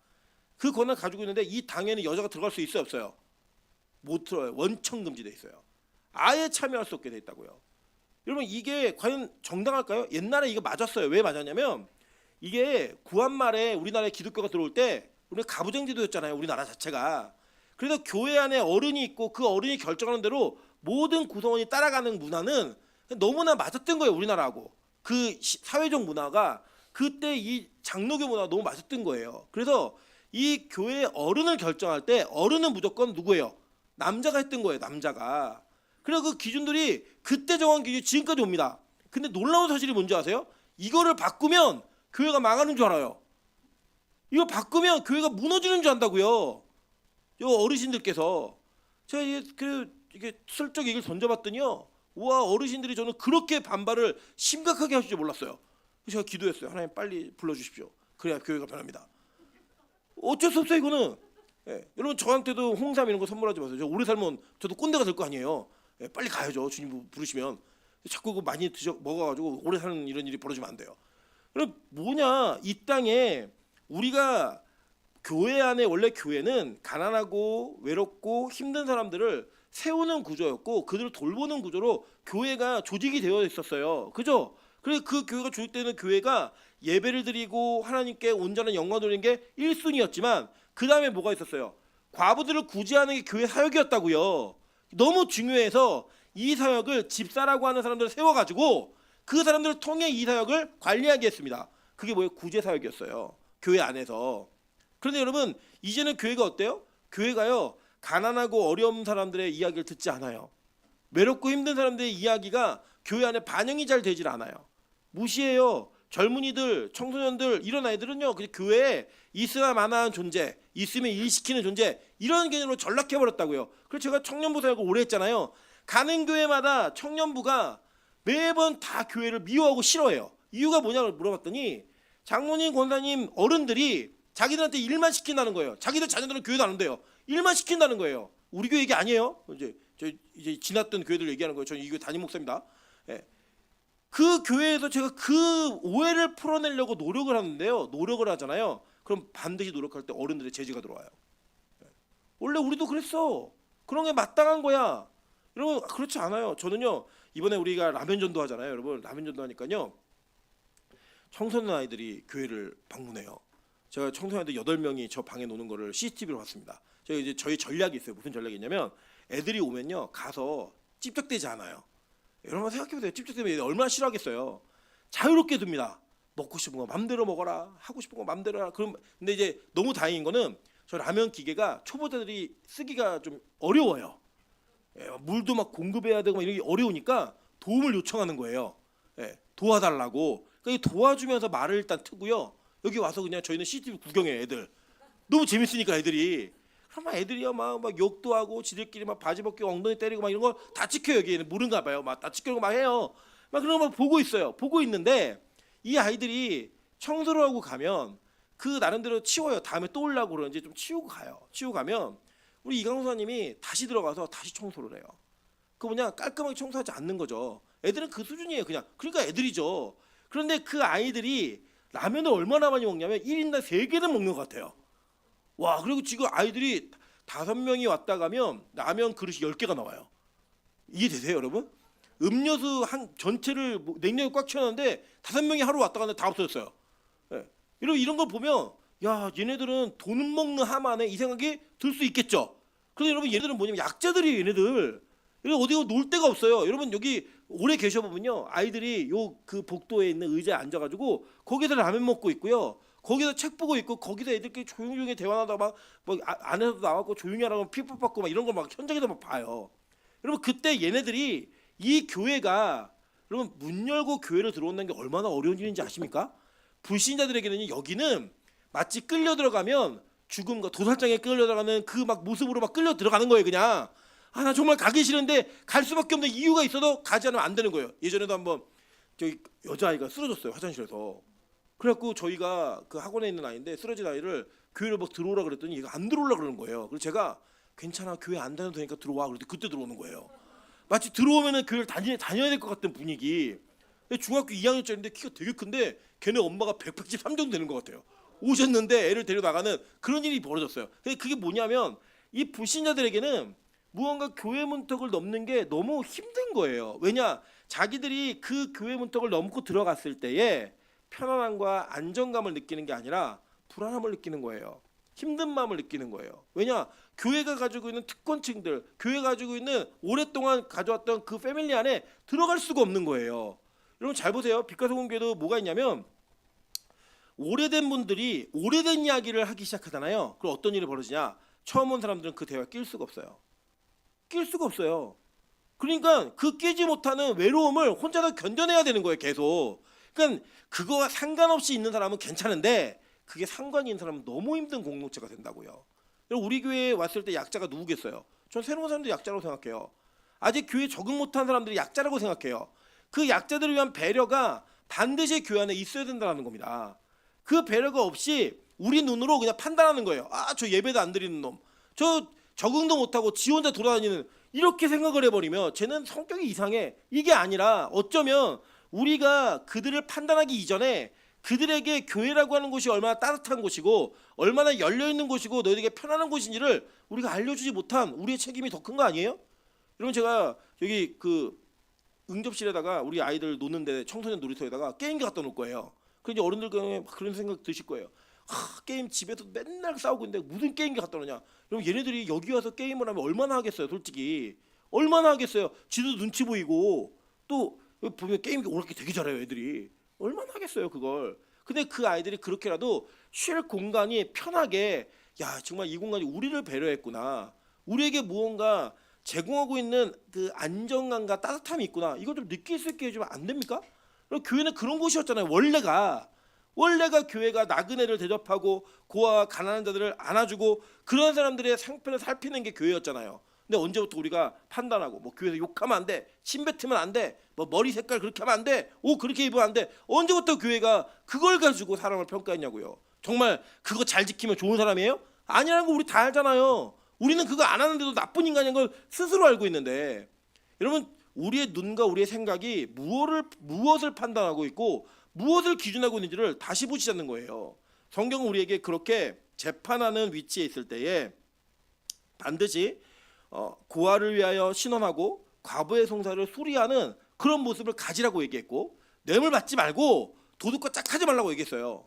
그 권한을 가지고 있는데 이 당회는 여자가 들어갈 수 있어요, 없어요? 못 들어요. 원청 금지돼 있어요. 아예 참여할 수 없게 돼 있다고요. 여러분 이게 과연 정당할까요? 옛날에 이거 맞았어요. 왜 맞았냐면 이게 구한 말에 우리나라에 기독교가 들어올 때 우리 가부장제도였잖아요. 우리나라 자체가. 그래서 교회 안에 어른이 있고 그 어른이 결정하는 대로 모든 구성원이 따라가는 문화는 너무나 맞았던 거예요. 우리나라하고. 그 사회적 문화가 그때 이 장로교 문화가 너무 맞았던 거예요. 그래서 이 교회 어른을 결정할 때 어른은 무조건 누구예요? 남자가 했던 거예요. 남자가. 그래서 그 기준들이 그때 정한 기준이 지금까지 옵니다. 근데 놀라운 사실이 뭔지 아세요? 이거를 바꾸면 교회가 망하는 줄 알아요. 이거 바꾸면 교회가 무너지는 줄 안다고요. 요 어르신들께서 제가 이게 슬쩍 얘기를 던져봤더니요. 와 어르신들이 저는 그렇게 반발을 심각하게 하실 줄 몰랐어요. 제가 기도했어요. 하나님 빨리 불러주십시오. 그래야 교회가 변합니다. 어쩔 수 없어요 이거는. 예, 여러분 저한테도 홍삼 이런 거 선물하지 마세요. 저 오래 살면 저도 꼰대가 될 거 아니에요. 예, 빨리 가야죠. 주님 부르시면. 자꾸 그거 많이 먹어가지고 오래 사는 이런 일이 벌어지면 안 돼요. 그럼 뭐냐 이 땅에 우리가 교회 안에 원래 교회는 가난하고 외롭고 힘든 사람들을 세우는 구조였고 그들을 돌보는 구조로 교회가 조직이 되어 있었어요. 그죠? 그래서 그 교회가 조직되는 교회가 예배를 드리고 하나님께 온전한 영광 돌리는 게 1순위였지만 그 다음에 뭐가 있었어요? 과부들을 구제하는 게 교회 사역이었다고요. 너무 중요해서 이 사역을 집사라고 하는 사람들을 세워가지고 그 사람들을 통해 이 사역을 관리하게 했습니다. 그게 뭐예요? 구제 사역이었어요. 교회 안에서. 그런데 여러분 이제는 교회가 어때요? 교회가요 가난하고 어려운 사람들의 이야기를 듣지 않아요. 외롭고 힘든 사람들의 이야기가 교회 안에 반영이 잘 되질 않아요. 무시해요. 젊은이들, 청소년들 이런 아이들은요 그냥 교회에 있어야 만한 존재, 있으면 일시키는 존재 이런 개념으로 전락해버렸다고요. 그래서 제가 청년부 사역을 오래 했잖아요. 가는 교회마다 청년부가 매번 다 교회를 미워하고 싫어해요. 이유가 뭐냐고 물어봤더니 장로님, 권사님, 어른들이 자기들한테 일만 시킨다는 거예요. 자기들 자녀들은 교회도 안 온대요. 일만 시킨다는 거예요. 우리 교회 얘기 아니에요. 이제 지났던 교회들 얘기하는 거예요. 저는 이 교회 담임 목사입니다. 예. 그 교회에서 제가 그 오해를 풀어내려고 노력을 하는데요. 노력을 하잖아요. 그럼 반드시 노력할 때 어른들의 제지가 들어와요. 예. 원래 우리도 그랬어. 그런 게 마땅한 거야. 여러분 그렇지 않아요. 저는요 이번에 우리가 라면전도 하잖아요. 여러분 라면전도 하니까요. 청소년 아이들이 교회를 방문해요. 제가 청소년 아이들 8명이 저 방에 노는 거를 CCTV로 봤습니다. 제가 이제 저희 전략이 있어요. 무슨 전략이 있냐면 애들이 오면요 가서 찝적대지 않아요. 여러분 생각해보세요. 찝적대면 애들 얼마나 싫어하겠어요. 자유롭게 둡니다. 먹고 싶은 거 맘대로 먹어라. 하고 싶은 거 맘대로 하라. 그럼 근데 이제 너무 다행인 거는 저 라면 기계가 초보자들이 쓰기가 좀 어려워요. 예, 물도 막 공급해야 되고 막 이런 게 어려우니까 도움을 요청하는 거예요. 예, 도와달라고. 그러니까 도와주면서 말을 일단 트고요. 여기 와서 그냥 저희는 CCTV 구경해요. 애들 너무 재밌으니까 애들이. 그럼 애들이요 막 욕도 하고 지들끼리 막 바지 벗기고 엉덩이 때리고 막 이런 거 다 찍혀요. 여기는 모른가 봐요. 막 다 찍히고 막 해요. 막 그런 거 보고 있어요. 보고 있는데 이 아이들이 청소를 하고 가면 그 나름대로 치워요. 다음에 또 오려고 그러는지 좀 치우고 가요. 치우고 가면 우리 이강수사님이 다시 들어가서 다시 청소를 해요. 그 뭐냐 깔끔하게 청소하지 않는 거죠. 애들은 그 수준이에요. 그냥 그러니까 애들이죠. 그런데 그 아이들이 라면을 얼마나 많이 먹냐면 1인당 3개는 먹는 것 같아요. 와 그리고 지금 아이들이 5명이 왔다 가면 라면 그릇이 10개가 나와요. 이해되세요 여러분? 음료수 한 전체를 냉장고에 꽉 채웠는데 5명이 하루 왔다 갔는데 다 없어졌어요. 예. 이런 걸 보면 야 얘네들은 돈 먹는 하만에 이 생각이 들 수 있겠죠. 그런데 여러분 얘네들은 뭐냐면 약자들이에요. 얘네들 어디 놀 데가 없어요. 여러분 여기 오래 계셔보면요 아이들이 요 그 복도에 있는 의자에 앉아가지고 거기서 라면 먹고 있고요. 거기서 책 보고 있고 거기서 애들끼리 조용히 대화하다가 막 안에서도 나와고 조용히 하라고 핍박 받고 막 이런 걸 막 현장에서 막 봐요. 여러분 그때 얘네들이 이 교회가 여러분 문 열고 교회를 들어온다는 게 얼마나 어려운 일인지 아십니까? 불신자들에게는 여기는 마치 끌려 들어가면 죽음과 도살장에 끌려 들어가는 그 막 모습으로 막 끌려 들어가는 거예요. 그냥 나 정말 가기 싫은데 갈 수밖에 없는 이유가 있어도 가지 않으면 안 되는 거예요. 예전에도 한번 저기 여자아이가 쓰러졌어요. 화장실에서. 그래갖고 저희가 그 학원에 있는 아이인데 쓰러진 아이를 교회를 막 들어오라 그랬더니 얘가 안 들어오려 그러는 거예요. 그래서 제가 괜찮아 교회 안 다녀도 되니까 들어와. 그랬더니 그때 들어오는 거예요. 마치 들어오면은 교회를 다녀야 될 것 같은 분위기. 중학교 2학년짜리인데 키가 되게 큰데 걔네 엄마가 183 정도 되는 것 같아요. 오셨는데 애를 데려나가는 그런 일이 벌어졌어요. 근데 그게 뭐냐면 이 불신자들에게는 무언가 교회 문턱을 넘는 게 너무 힘든 거예요. 왜냐? 자기들이 그 교회 문턱을 넘고 들어갔을 때에 편안함과 안정감을 느끼는 게 아니라 불안함을 느끼는 거예요. 힘든 마음을 느끼는 거예요. 왜냐? 교회가 가지고 있는 특권층들, 교회가 가지고 있는 오랫동안 가져왔던 그 패밀리 안에 들어갈 수가 없는 거예요. 여러분 잘 보세요. 빛과 소금 교회도 뭐가 있냐면 오래된 분들이 오래된 이야기를 하기 시작하잖아요. 그럼 어떤 일이 벌어지냐? 처음 온 사람들은 그 대화에 낄 수가 없어요. 낄 수가 없어요. 그러니까 그 끼지 못하는 외로움을 혼자서 견뎌내야 되는 거예요. 계속. 그러니까 그거와 상관없이 있는 사람은 괜찮은데 그게 상관이 있는 사람은 너무 힘든 공동체가 된다고요. 우리 교회에 왔을 때 약자가 누구겠어요? 전 새로운 사람들 약자라고 생각해요. 아직 교회 적응 못한 사람들이 약자라고 생각해요. 그 약자들을 위한 배려가 반드시 교회 안에 있어야 된다는 겁니다. 그 배려가 없이 우리 눈으로 그냥 판단하는 거예요. 아, 저 예배도 안 드리는 놈, 저 적응도 못하고 지 혼자 돌아다니는, 이렇게 생각을 해버리면 쟤는 성격이 이상해. 이게 아니라 어쩌면 우리가 그들을 판단하기 이전에 그들에게 교회라고 하는 곳이 얼마나 따뜻한 곳이고 얼마나 열려있는 곳이고 너희에게 편안한 곳인지를 우리가 알려주지 못한 우리의 책임이 더 큰 거 아니에요? 여러분 제가 여기 그 응접실에다가 우리 아이들 노는데 청소년 놀이터에다가 게임기 갖다 놓을 거예요. 그런데 어른들 중에 막 그런 생각 드실 거예요. 게임 집에서 맨날 싸우고 있는데 무슨 게임기 갖다 놓냐. 그럼 얘네들이 여기 와서 게임을 하면 얼마나 하겠어요. 솔직히 얼마나 하겠어요. 지도 눈치 보이고 또 보면 게임기 오락기 되게 잘해요. 애들이 얼마나 하겠어요 그걸. 근데 그 아이들이 그렇게라도 쉴 공간이 편하게, 야 정말 이 공간이 우리를 배려했구나, 우리에게 무언가 제공하고 있는 그 안정감과 따뜻함이 있구나, 이걸 좀 느낄 수 있게 해주면 안 됩니까? 교회는 그런 곳이었잖아요. 원래가 교회가 나그네를 대접하고 고아와 가난한 자들을 안아주고 그런 사람들의 상편을 살피는 게 교회였잖아요. 근데 언제부터 우리가 판단하고 뭐 교회에서 욕하면 안 돼, 침 뱉으면 안 돼, 뭐 머리 색깔 그렇게 하면 안 돼, 옷 그렇게 입으면 안 돼, 언제부터 교회가 그걸 가지고 사람을 평가했냐고요. 정말 그거 잘 지키면 좋은 사람이에요? 아니라는 거 우리 다 알잖아요. 우리는 그거 안 하는데도 나쁜 인간인 걸 스스로 알고 있는데, 여러분 우리의 눈과 우리의 생각이 무엇을 판단하고 있고 무엇을 기준하고 있는지를 다시 보시자는 거예요. 성경은 우리에게 그렇게 재판하는 위치에 있을 때에 반드시 고아를 위하여 신원하고 과부의 송사를 수리하는 그런 모습을 가지라고 얘기했고, 뇌물 받지 말고 도둑과 짝하지 말라고 얘기했어요.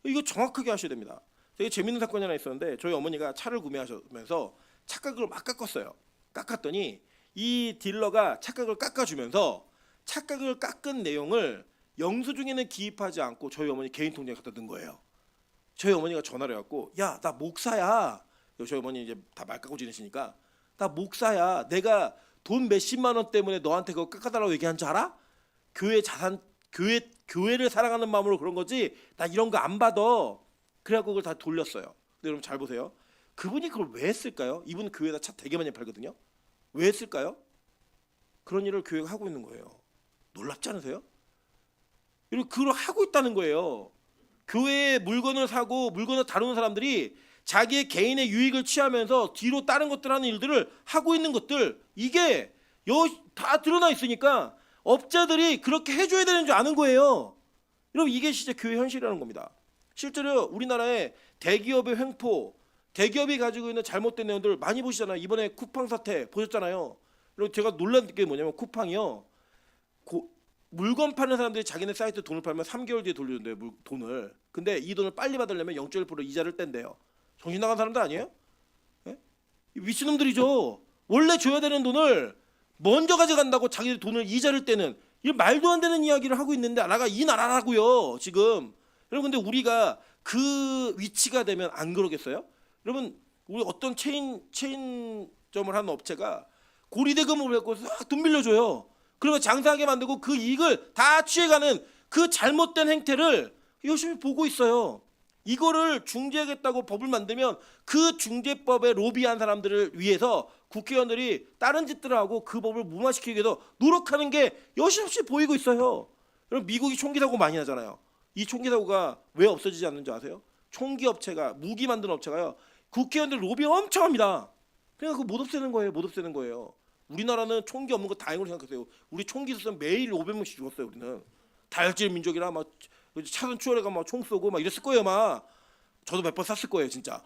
이거 정확하게 하셔야 됩니다. 되게 재밌는 사건이 하나 있었는데 저희 어머니가 차를 구매하시면서 착각을 막 깎았어요. 깎았더니 이 딜러가 착각을 깎아주면서 착각을 깎은 내용을 영수증에는 기입하지 않고 저희 어머니 개인 통장에 갖다 넣은 거예요. 저희 어머니가 전화를 해갖고, 야 나 목사야. 저희 어머니 이제 다 말 깎고 지내시니까, 나 목사야. 내가 돈 몇십만 원 때문에 너한테 그거 깎아달라고 얘기한 줄 알아? 교회 자산, 교회를 사랑하는 마음으로 그런 거지. 나 이런 거 안 받아. 그래갖고 그걸 다 돌렸어요. 근데 여러분 잘 보세요. 그분이 그걸 왜 했을까요? 이분 교회에다 차 되게 많이 팔거든요. 왜 했을까요? 그런 일을 교회가 하고 있는 거예요. 놀랍지 않으세요? 그리고 그걸 하고 있다는 거예요. 교회에 물건을 사고 물건을 다루는 사람들이 자기의 개인의 유익을 취하면서 뒤로 다른 것들 하는 일들을 하고 있는 것들, 이게 다 드러나 있으니까 업자들이 그렇게 해줘야 되는 줄 아는 거예요. 여러분 이게 진짜 교회 현실이라는 겁니다. 실제로 우리나라의 대기업의 횡포, 대기업이 가지고 있는 잘못된 내용들 많이 보시잖아요. 이번에 쿠팡 사태 보셨잖아요. 그리고 제가 놀란 게 뭐냐면 쿠팡이요, 물건 파는 사람들이 자기네 사이트 돈을 팔면 3개월 뒤에 돌려준대요. 돈을. 근데 이 돈을 빨리 받으려면 0.1% 이자를 뗀대요. 정신 나간 사람들 아니에요? 예? 미친놈들이죠. 원래 줘야 되는 돈을 먼저 가져간다고 자기들 돈을 이자를 떼는, 이 말도 안 되는 이야기를 하고 있는데 나라가 이 나라라고요 지금. 여러분 근데 우리가 그 위치가 되면 안 그러겠어요? 여러분 우리 어떤 체인점을 하는 업체가 고리대금을 갖고 싹 돈 빌려줘요. 그러면 장사하게 만들고 그 이익을 다 취해가는 그 잘못된 행태를 열심히 보고 있어요. 이거를 중재하겠다고 법을 만들면 그 중재법에 로비한 사람들을 위해서 국회의원들이 다른 짓들을 하고 그 법을 무마시키기 위해서 노력하는 게 여실없이 보이고 있어요. 여러분 미국이 총기 사고 많이 나잖아요. 이 총기 사고가 왜 없어지지 않는지 아세요? 총기 업체가, 무기 만드는 업체가요, 국회의원들 로비 엄청 합니다. 그러니까 그거 못 없애는 거예요. 못 없애는 거예요. 우리나라는 총기 없는 거 다행으로 생각하세요. 우리 총기 있었으면 매일 500명씩 죽었어요. 우리는. 다혈질 민족이라 막 차선 추월해가 막 총 쏘고 막 이랬을 거예요. 막 저도 몇 번 쐈을 거예요, 진짜.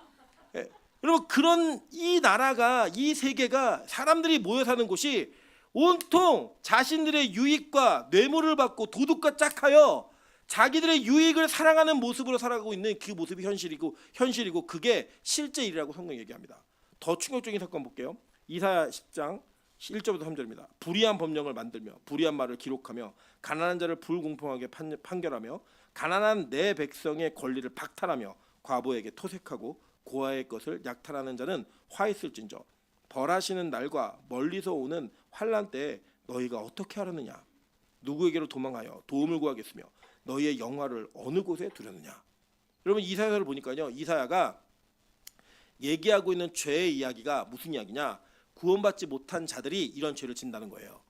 예. 여러분 그런 이 나라가 이 세계가 사람들이 모여 사는 곳이 온통 자신들의 유익과 뇌물을 받고 도둑과 짝하여 자기들의 유익을 사랑하는 모습으로 살아가고 있는 그 모습이 현실이고 그게 실제 일이라고 성경이 얘기합니다. 더 충격적인 사건 볼게요. 이사야 10장 1절부터 3절입니다. 불의한 법령을 만들며 불의한 말을 기록하며 가난한 자를 불공평하게 판결하며 가난한 내 백성의 권리를 박탈하며 과부에게 토색하고 고아의 것을 약탈하는 자는 화 있을진저 벌하시는 날과 멀리서 오는 환난 때에 너희가 어떻게 하려느냐 누구에게로 도망하여 도움을 구하겠으며 너희의 영화를 어느 곳에 두려느냐. 여러분 이사야를 보니까요, 이사야가 얘기하고 있는 죄의 이야기가 무슨 이야기냐, 구원받지 못한 자들이 이런 죄를 짓는다는 거예요.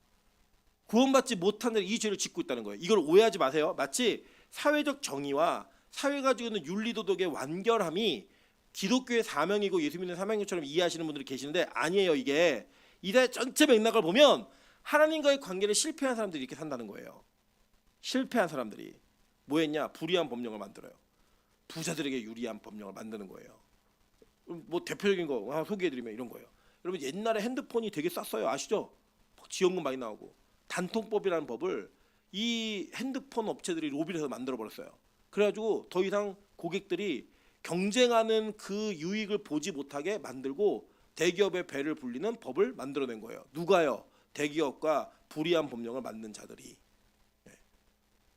구원받지 못한 자들이 이 죄를 짓고 있다는 거예요. 이걸 오해하지 마세요. 마치 사회적 정의와 사회가 가지고 있는 윤리도덕의 완결함이 기독교의 사명이고 예수 믿는 사명처럼 이해하시는 분들이 계시는데 아니에요. 이게 이사야 전체 맥락을 보면 하나님과의 관계를 실패한 사람들이 이렇게 산다는 거예요. 실패한 사람들이 뭐 했냐? 불의한 법령을 만들어요. 부자들에게 유리한 법령을 만드는 거예요. 뭐 대표적인 거 하나 소개해드리면 이런 거예요. 여러분 옛날에 핸드폰이 되게 쌌어요. 아시죠? 지원금 많이 나오고 단통법이라는 법을 이 핸드폰 업체들이 로비를 해서 만들어 버렸어요. 그래가지고 더 이상 고객들이 경쟁하는 그 유익을 보지 못하게 만들고 대기업의 배를 불리는 법을 만들어낸 거예요. 누가요? 대기업과 불의한 법령을 만든 자들이.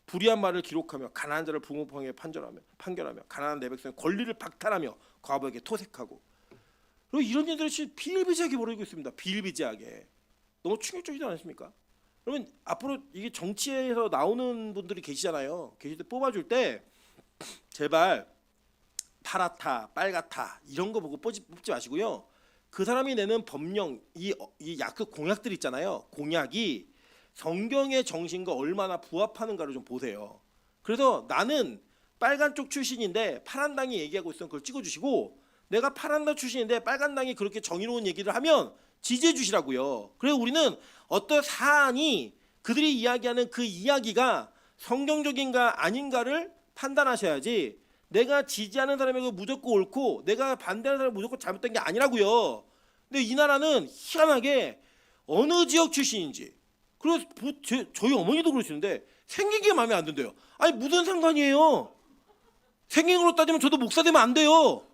불의한 말을 기록하며 가난한 자를 불공평하게 판결하며 가난한 내 백성의 권리를 박탈하며 과부에게 토색하고. 그리고 이런 일들이 비일비재하게 벌어지고 있습니다. 비일비재하게. 너무 충격적이지 않습니까? 그러면 앞으로 이게 정치에서 나오는 분들이 계시잖아요. 계실 때 뽑아줄 때 제발 파랗다, 빨갛다 이런 거 보고 뽑지 마시고요. 그 사람이 내는 법령, 이 약속 공약들 있잖아요. 공약이 성경의 정신과 얼마나 부합하는가를 좀 보세요. 그래서 나는 빨간 쪽 출신인데 파란 당이 얘기하고 있으면 그걸 찍어주시고, 내가 파란 당 출신인데 빨간 당이 그렇게 정의로운 얘기를 하면 지지해 주시라고요. 그래서 우리는 어떤 사안이 그들이 이야기하는 그 이야기가 성경적인가 아닌가를 판단하셔야지, 내가 지지하는 사람에게 무조건 옳고 내가 반대하는 사람이 무조건 잘못된 게 아니라고요. 근데 이 나라는 희한하게 어느 지역 출신인지, 그래서 저희 어머니도 그러시는데 생긴 게 마음에 안 든대요. 아니 무슨 상관이에요? 생긴 걸로 따지면 저도 목사 되면 안 돼요.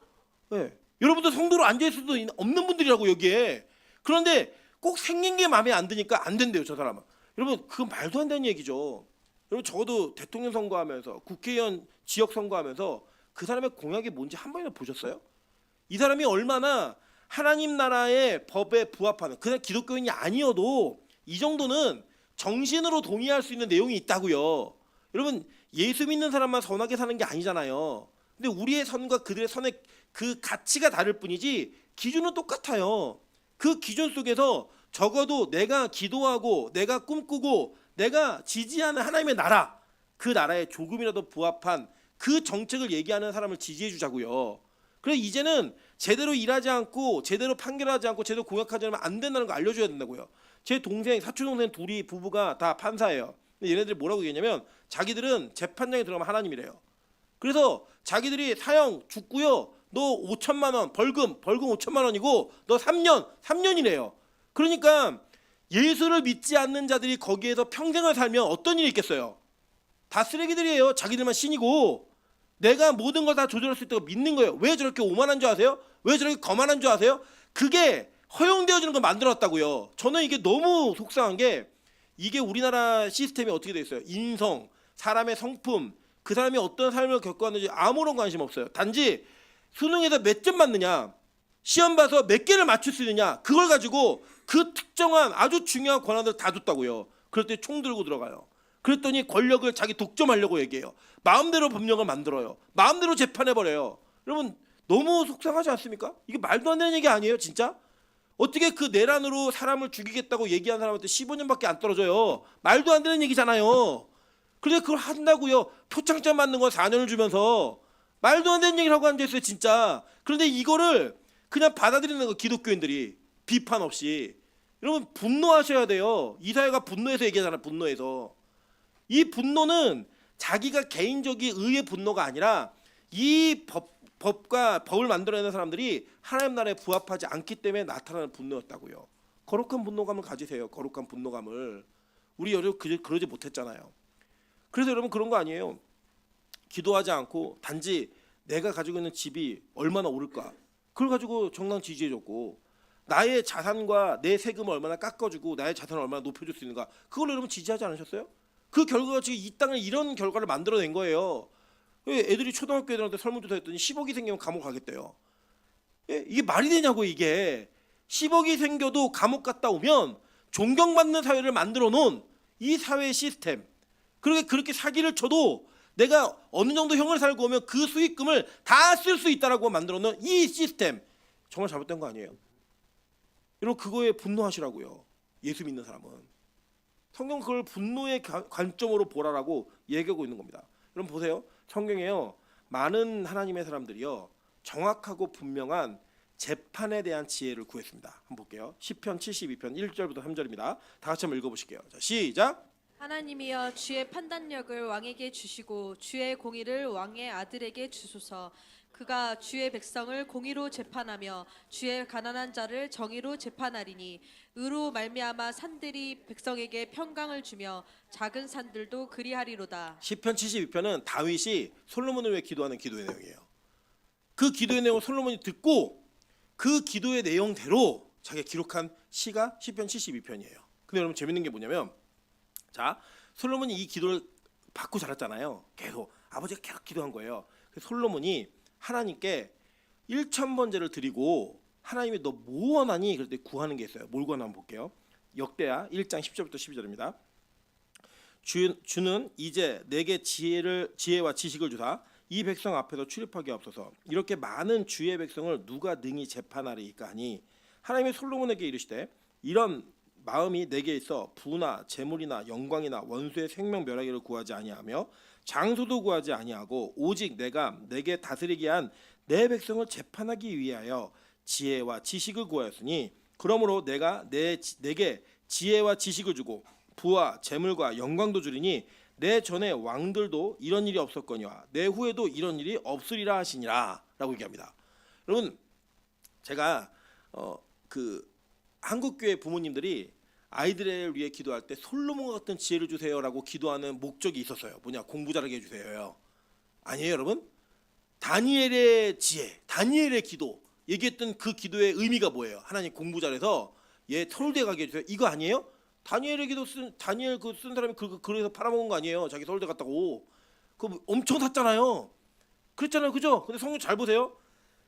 네. 여러분도 성도로 앉아있을 수도 없는 분들이라고 여기에. 그런데 꼭 생긴 게 마음에 안 드니까 안 된대요, 저 사람은. 여러분 그건 말도 안 되는 얘기죠. 여러분 적어도 대통령 선거하면서 국회의원 지역 선거하면서 그 사람의 공약이 뭔지 한 번이나 보셨어요? 이 사람이 얼마나 하나님 나라의 법에 부합하는, 그냥 기독교인이 아니어도 이 정도는 정신으로 동의할 수 있는 내용이 있다고요. 여러분 예수 믿는 사람만 선하게 사는 게 아니잖아요. 근데 우리의 선과 그들의 선의 그 가치가 다를 뿐이지 기준은 똑같아요. 그 기준 속에서 적어도 내가 기도하고 내가 꿈꾸고 내가 지지하는 하나님의 나라, 그 나라에 조금이라도 부합한 그 정책을 얘기하는 사람을 지지해 주자고요. 그래서 이제는 제대로 일하지 않고 제대로 판결하지 않고 제대로 공약하지 않으면 안 된다는 거 알려줘야 된다고요. 제 동생, 사촌 동생 둘이 부부가 다 판사예요. 근데 얘네들이 뭐라고 얘기했냐면 자기들은 재판장에 들어가면 하나님이래요. 그래서 자기들이 사형 죽고요, 너 5천만 원 벌금 5천만 원이고 너 3년이래요. 그러니까 예수를 믿지 않는 자들이 거기에서 평생을 살면 어떤 일이 있겠어요? 다 쓰레기들이에요. 자기들만 신이고 내가 모든 걸 다 조절할 수 있다고 믿는 거예요. 왜 저렇게 오만한 줄 아세요? 왜 저렇게 거만한 줄 아세요? 그게 허용되어지는 걸 만들었다고요. 저는 이게 너무 속상한 게, 이게 우리나라 시스템이 어떻게 돼 있어요? 인성, 사람의 성품, 그 사람이 어떤 삶을 겪어왔는지 아무런 관심 없어요. 단지 수능에서 몇 점 맞느냐, 시험 봐서 몇 개를 맞출 수 있느냐, 그걸 가지고 그 특정한 아주 중요한 권한을 다 줬다고요. 그럴 때 총 들고 들어가요. 그랬더니 권력을 자기 독점하려고 얘기해요. 마음대로 법령을 만들어요. 마음대로 재판해버려요. 여러분 너무 속상하지 않습니까? 이게 말도 안 되는 얘기 아니에요, 진짜? 어떻게 그 내란으로 사람을 죽이겠다고 얘기한 사람한테 15년밖에 안 떨어져요? 말도 안 되는 얘기잖아요. 그런데 그걸 한다고요. 표창장 맞는 건 4년을 주면서 말도 안 되는 얘기를 하고 앉아있어요, 진짜. 그런데 이거를 그냥 받아들이는 거, 기독교인들이 비판 없이. 여러분 분노하셔야 돼요. 이사야가 분노해서 얘기하잖아요, 분노해서. 이 분노는 자기가 개인적인 의의 분노가 아니라 이 법과 법을 만들어내는 사람들이 하나님 나라에 부합하지 않기 때문에 나타나는 분노였다고요. 거룩한 분노감을 가지세요. 거룩한 분노감을. 우리 여러분 그러지 못했잖아요. 그래서 여러분 그런 거 아니에요. 기도하지 않고 단지 내가 가지고 있는 집이 얼마나 오를까 그걸 가지고 정당 지지해줬고, 나의 자산과 내 세금을 얼마나 깎아주고 나의 자산을 얼마나 높여줄 수 있는가, 그걸 여러분 지지하지 않으셨어요? 그 결과가 지금 이 땅을 이런 결과를 만들어낸 거예요. 애들이 초등학교 애들한테 설문조사했더니 10억이 생기면 감옥 가겠대요. 이게 말이 되냐고. 이게 10억이 생겨도 감옥 갔다 오면 존경받는 사회를 만들어 놓은 이 사회의 시스템, 그렇게 사기를 쳐도 내가 어느 정도 형을 살고 오면 그 수익금을 다 쓸 수 있다라고 만들어 놓은 이 시스템, 정말 잘못된 거 아니에요? 여러분 그거에 분노하시라고요. 예수 믿는 사람은. 성경 그걸 분노의 관점으로 보라라고 얘기하고 있는 겁니다. 여러분 보세요. 성경에요, 많은 하나님의 사람들이요 정확하고 분명한 재판에 대한 지혜를 구했습니다. 한번 볼게요. 시편 72편 1절부터 3절입니다. 다 같이 한번 읽어보실게요. 자, 시작. 하나님이여 주의 판단력을 왕에게 주시고 주의 공의를 왕의 아들에게 주소서. 그가 주의 백성을 공의로 재판하며 주의 가난한 자를 정의로 재판하리니 의로 말미암아 산들이 백성에게 평강을 주며 작은 산들도 그리하리로다. 시편 72편은 다윗이 솔로몬을 위해 기도하는 기도의 내용이에요. 그 기도의 내용을 솔로몬이 듣고 그 기도의 내용대로 자기가 기록한 시가 시편 72편이에요. 근데 여러분 재밌는 게 뭐냐면, 자, 솔로몬이 이 기도를 받고 자랐잖아요. 계속 아버지가 계속 기도한 거예요. 그래서 솔로몬이 하나님께 1,000번제를 드리고 하나님이 너 뭐 원하니? 그럴 때 구하는 게 있어요. 뭘 구하나 한번 볼게요. 역대하 1장 10절부터 12절입니다. 주는 이제 내게 지혜와 지식을 주사 이 백성 앞에서 출입하게 없어서 이렇게 많은 주의 백성을 누가 능히 재판하리이까 하니, 하나님이 솔로몬에게 이르시되 이런 마음이 내게 있어 부나 재물이나 영광이나 원수의 생명 멸하기를 구하지 아니하며 장소도 구하지 아니하고 오직 내가 내게 다스리게 한 내 백성을 재판하기 위하여 지혜와 지식을 구하였으니, 그러므로 내가 내게 지혜와 지식을 주고 부와 재물과 영광도 주리니 내 전에 왕들도 이런 일이 없었거니와 내 후에도 이런 일이 없으리라 하시니라 라고 얘기합니다. 여러분 제가 한국교회 부모님들이 아이들을 위해 기도할 때 솔로몬 같은 지혜를 주세요라고 기도하는 목적이 있었어요. 뭐냐, 공부 잘하게 해주세요. 아니에요 여러분? 다니엘의 지혜, 다니엘의 기도, 얘기했던 그 기도의 의미가 뭐예요? 하나님 공부 잘해서 얘 서울대 가게 해주세요. 이거 아니에요? 다니엘의 기도 다니엘 쓴 사람이 그래서 팔아먹은 거 아니에요? 자기 서울대 갔다고. 그거 엄청 샀잖아요. 그랬잖아요, 그죠? 근데 성경 잘 보세요.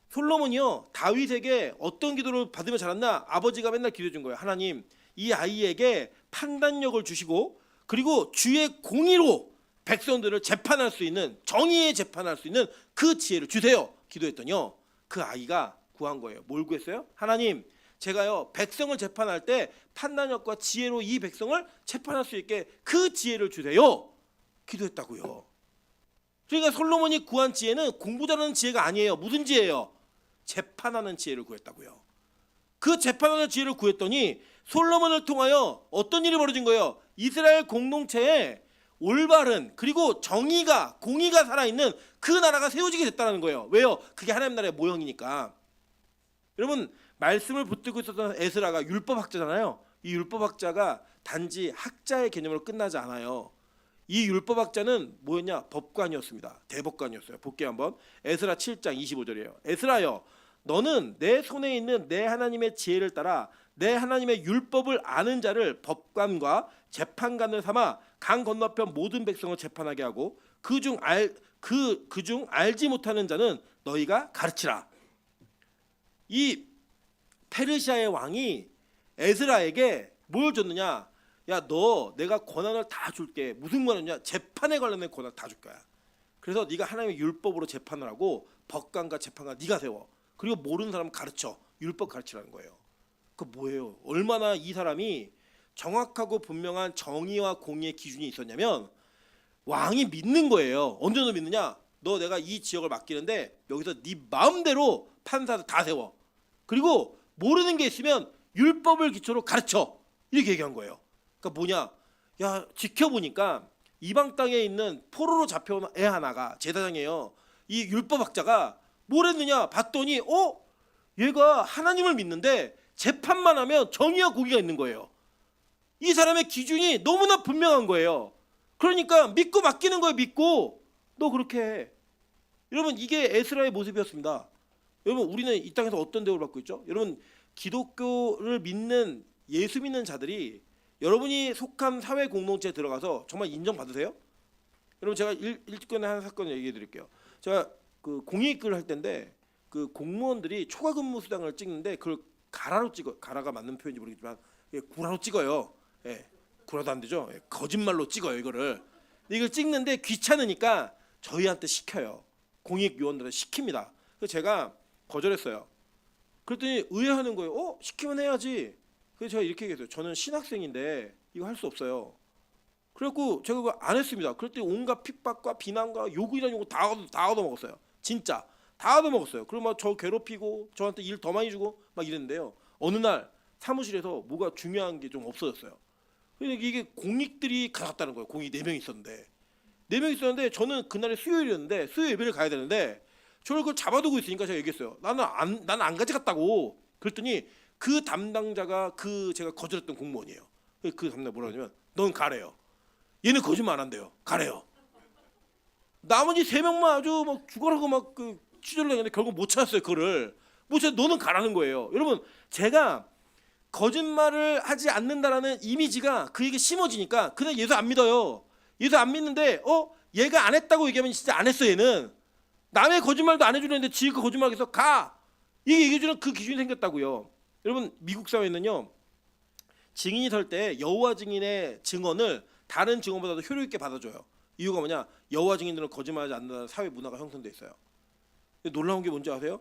솔로몬이요 다윗에게 어떤 기도를 받으면 잘했나? 아버지가 맨날 기도해 준 거예요. 하나님 이 아이에게 판단력을 주시고 그리고 주의 공의로 백성들을 재판할 수 있는, 정의에 재판할 수 있는 그 지혜를 주세요. 기도했더니요 그 아이가 구한 거예요. 뭘 구했어요? 하나님 제가요 백성을 재판할 때 판단력과 지혜로 이 백성을 재판할 수 있게 그 지혜를 주세요. 기도했다고요. 그러니까 솔로몬이 구한 지혜는 공부 잘하는 지혜가 아니에요. 무슨 지혜예요? 재판하는 지혜를 구했다고요. 그 재판하는 지혜를 구했더니 솔로몬을 통하여 어떤 일이 벌어진 거예요? 이스라엘 공동체에 올바른 그리고 정의가, 공의가 살아있는 그 나라가 세워지게 됐다는 거예요. 왜요? 그게 하나님 나라의 모형이니까. 여러분 말씀을 붙들고 있었던 에스라가 율법학자잖아요. 이 율법학자가 단지 학자의 개념으로 끝나지 않아요. 이 율법학자는 뭐였냐? 법관이었습니다. 대법관이었어요. 볼게요 한번. 에스라 7장 25절이에요. 에스라여 너는 내 손에 있는 내 하나님의 지혜를 따라 내 하나님의 율법을 아는 자를 법관과 재판관을 삼아 강 건너편 모든 백성을 재판하게 하고 그중 알지 못하는 자는 너희가 가르치라. 이 페르시아의 왕이 에스라에게 뭘 줬느냐? 야, 너 내가 권한을 다 줄게. 무슨 권한이냐? 재판에 관련된 권한을 다 줄 거야. 그래서 네가 하나님의 율법으로 재판을 하고 법관과 재판관 네가 세워. 그리고 모르는 사람 가르쳐. 율법 가르치라는 거예요. 그 뭐예요? 얼마나 이 사람이 정확하고 분명한 정의와 공의의 기준이 있었냐면 왕이 믿는 거예요. 어느 정도 믿느냐? 너 내가 이 지역을 맡기는데 여기서 네 마음대로 판사들 다 세워. 그리고 모르는 게 있으면 율법을 기초로 가르쳐. 이렇게 얘기한 거예요. 그러니까 뭐냐? 야, 지켜보니까 이방 땅에 있는 포로로 잡혀온 애 하나가 제사장이에요. 이 율법학자가 뭘 했느냐 봤더니 얘가 하나님을 믿는데 재판만 하면 정의와 공의가 있는 거예요. 이 사람의 기준이 너무나 분명한 거예요. 그러니까 믿고 맡기는 거예요. 믿고 너 그렇게 해. 여러분 이게 에스라의 모습이었습니다. 여러분 우리는 이 땅에서 어떤 대우를 받고 있죠? 여러분 기독교를 믿는 예수 믿는 자들이 여러분이 속한 사회 공동체에 들어가서 정말 인정받으세요? 여러분 제가 일전에 한 사건을 얘기해 드릴게요. 제가 그 공익을 할 때인데 그 공무원들이 초과 근무 수당을 찍는데 그걸 가라로 찍어. 가라가 맞는 표현인지 모르겠지만 구라로 찍어요. 예, 구라도 안 되죠. 예, 거짓말로 찍어요 이거를. 근데 이걸 찍는데 귀찮으니까 저희한테 시켜요. 공익 요원들한테 시킵니다. 그래서 제가 거절했어요. 그랬더니 의아하는 거예요. 시키면 해야지. 그래서 제가 이렇게 얘기했어요. 저는 신학생인데 이거 할 수 없어요. 그래갖고 제가 그거 안 했습니다. 그랬더니 온갖 핍박과 비난과 욕이란 욕을 다 얻어먹었어요. 진짜 다 얻어먹었어요. 그리고 막 저 괴롭히고 저한테 일 더 많이 주고 막 이랬는데요. 어느 날 사무실에서 뭐가 중요한 게 좀 없어졌어요. 그러니까 이게 공익들이 가졌다는 거예요. 공익 4명 있었는데 4명 있었는데 저는 그날이 수요일이었는데 수요 예배를 가야 되는데 저를 그걸 잡아두고 있으니까 제가 얘기했어요. 나는 안 가져갔다고. 그랬더니 그 담당자가 그 제가 거절했던 공무원이에요. 그 담당 뭐라 하냐면 넌 가래요. 얘는 거짓말 안 한대요. 가래요. 나머지 3명만 아주 막 죽어라고 막 그 취재를 했는데 결국 못 찾았어요. 그거를 못 찾아. 너는 가라는 거예요. 여러분 제가 거짓말을 하지 않는다라는 이미지가 그에게 심어지니까 그냥 예수 안 믿어요. 예수 안 믿는데 얘가 안 했다고 얘기하면 진짜 안 했어. 얘는 남의 거짓말도 안 해주는데 지 그 거짓말해서 가. 이게 얘기해주는 그 기준이 생겼다고요. 여러분 미국 사회는요 증인이 설 때 여호와 증인의 증언을 다른 증언보다도 효력 있게 받아줘요. 이유가 뭐냐? 여호와 증인들은 거짓말하지 않는다는 사회 문화가 형성돼 있어요. 근데 놀라운 게 뭔지 아세요?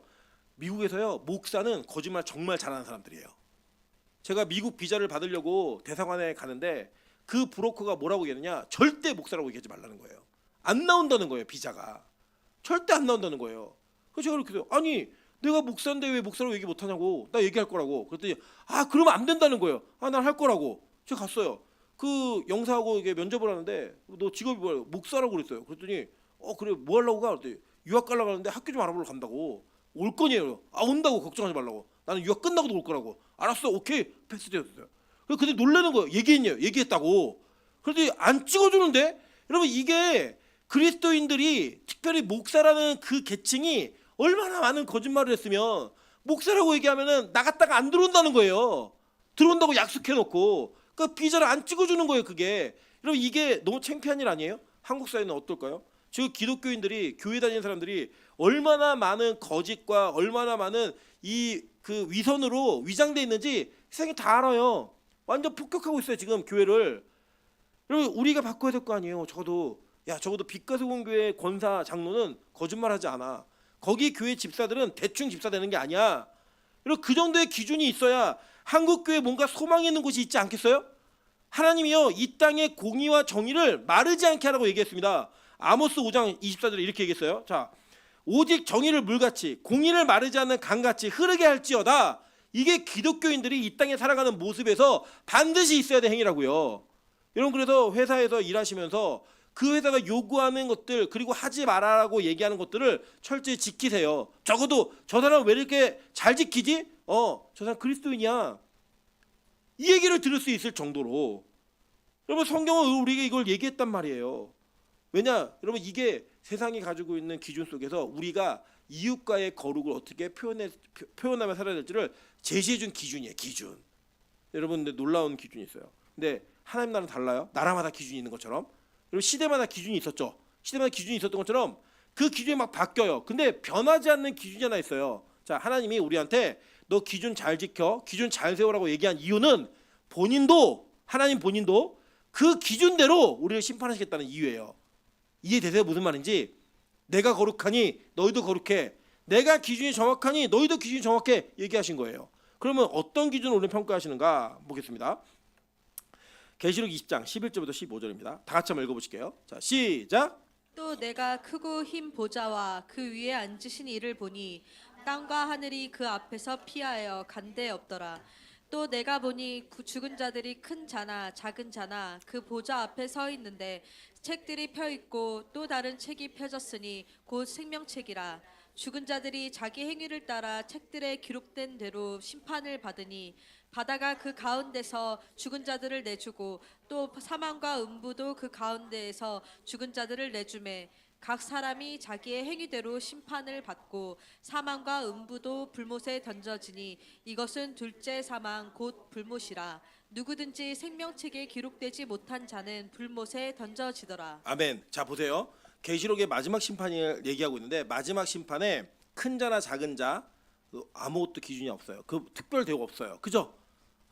미국에서요 목사는 거짓말 정말 잘하는 사람들이에요. 제가 미국 비자를 받으려고 대사관에 가는데 그 브로커가 뭐라고 얘기하느냐? 절대 목사라고 얘기하지 말라는 거예요. 안 나온다는 거예요. 비자가 절대 안 나온다는 거예요. 그래서 제가 그렇게 해서 아니 내가 목사인데 왜 목사라고 얘기 못하냐고. 나 얘기할 거라고. 그랬더니 그러면 안 된다는 거예요. 난 할 거라고. 제가 갔어요. 그 영사하고 이게 면접을 하는데 너 직업이 뭐야? 목사라고 그랬어요. 그랬더니 그래 뭐 하려고 가? 그랬더니 유학 가려고 하는데 학교 좀 알아보러 간다고. 올 거니에요. 온다고 걱정하지 말라고. 나는 유학 끝나고도 올 거라고. 알았어. 오케이. 패스되었어요. 근데 놀라는 거예요. 얘기했다고. 그런데 안 찍어주는데 여러분 이게 그리스도인들이 특별히 목사라는 그 계층이 얼마나 많은 거짓말을 했으면 목사라고 얘기하면은 나갔다가 안 들어온다는 거예요. 들어온다고 약속해놓고 그 비자를 안 찍어주는 거예요. 그게 여러분 이게 너무 창피한 일 아니에요? 한국 사회는 어떨까요? 지금 기독교인들이 교회 다니는 사람들이 얼마나 많은 거짓과 얼마나 많은 이 그 위선으로 위장돼 있는지 세상이 다 알아요. 완전 폭격하고 있어요 지금 교회를. 여러분 우리가 바꿔야 될 거 아니에요. 적어도 빛가수공교회 권사 장로는 거짓말하지 않아. 거기 교회 집사들은 대충 집사 되는 게 아니야. 여러분 그 정도의 기준이 있어야 한국 교회 뭔가 소망이 있는 곳이 있지 않겠어요? 하나님이요 이 땅의 공의와 정의를 마르지 않게 하라고 얘기했습니다. 아모스 5장 24절에 이렇게 얘기했어요. 자, 오직 정의를 물같이 공의를 마르지 않는 강같이 흐르게 할지어다. 이게 기독교인들이 이 땅에 살아가는 모습에서 반드시 있어야 될 행위라고요. 여러분 그래서 회사에서 일하시면서 그 회사가 요구하는 것들 그리고 하지 말아라고 얘기하는 것들을 철저히 지키세요. 적어도 저 사람 왜 이렇게 잘 지키지? 저 사람 그리스도인이야. 이 얘기를 들을 수 있을 정도로. 여러분 성경은 우리에게 이걸 얘기했단 말이에요. 왜냐? 여러분 이게 세상이 가지고 있는 기준 속에서 우리가 이웃과의 거룩을 어떻게 표현하며 살아야 될지를 제시해준 기준이에요. 기준. 여러분 근데 놀라운 기준이 있어요. 근데 하나님 나라는 달라요. 나라마다 기준이 있는 것처럼. 여러분 시대마다 기준이 있었죠. 시대마다 기준이 있었던 것처럼 그 기준이 막 바뀌어요. 근데 변하지 않는 기준이 하나 있어요. 자, 하나님이 우리한테 너 기준 잘 지켜, 기준 잘 세우라고 얘기한 이유는 하나님 본인도 그 기준대로 우리를 심판하시겠다는 이유예요. 이해되세요? 무슨 말인지? 내가 거룩하니 너희도 거룩해. 내가 기준이 정확하니 너희도 기준이 정확해 얘기하신 거예요. 그러면 어떤 기준으로 우리를 평가하시는가 보겠습니다. 계시록 20장 11절부터 15절입니다. 다 같이 한번 읽어보실게요. 자, 시작. 또 내가 크고 흰 보좌와 그 위에 앉으신 이를 보니 땅과 하늘이 그 앞에서 피하여 간데 없더라. 또 내가 보니 죽은 자들이 큰 자나 작은 자나 그 보좌 앞에 서 있는데 책들이 펴 있고 또 다른 책이 펴졌으니 곧 생명책이라. 죽은 자들이 자기 행위를 따라 책들에 기록된 대로 심판을 받으니 바다가 그 가운데서 죽은 자들을 내주고 또 사망과 음부도 그 가운데에서 죽은 자들을 내주매 각 사람이 자기의 행위대로 심판을 받고 사망과 음부도 불못에 던져지니 이것은 둘째 사망 곧 불못이라. 누구든지 생명책에 기록되지 못한 자는 불못에 던져지더라. 아멘. 자 보세요. 계시록의 마지막 심판을 얘기하고 있는데 마지막 심판에 큰 자나 작은 자 아무것도 기준이 없어요. 그 특별 대우가 없어요. 그죠?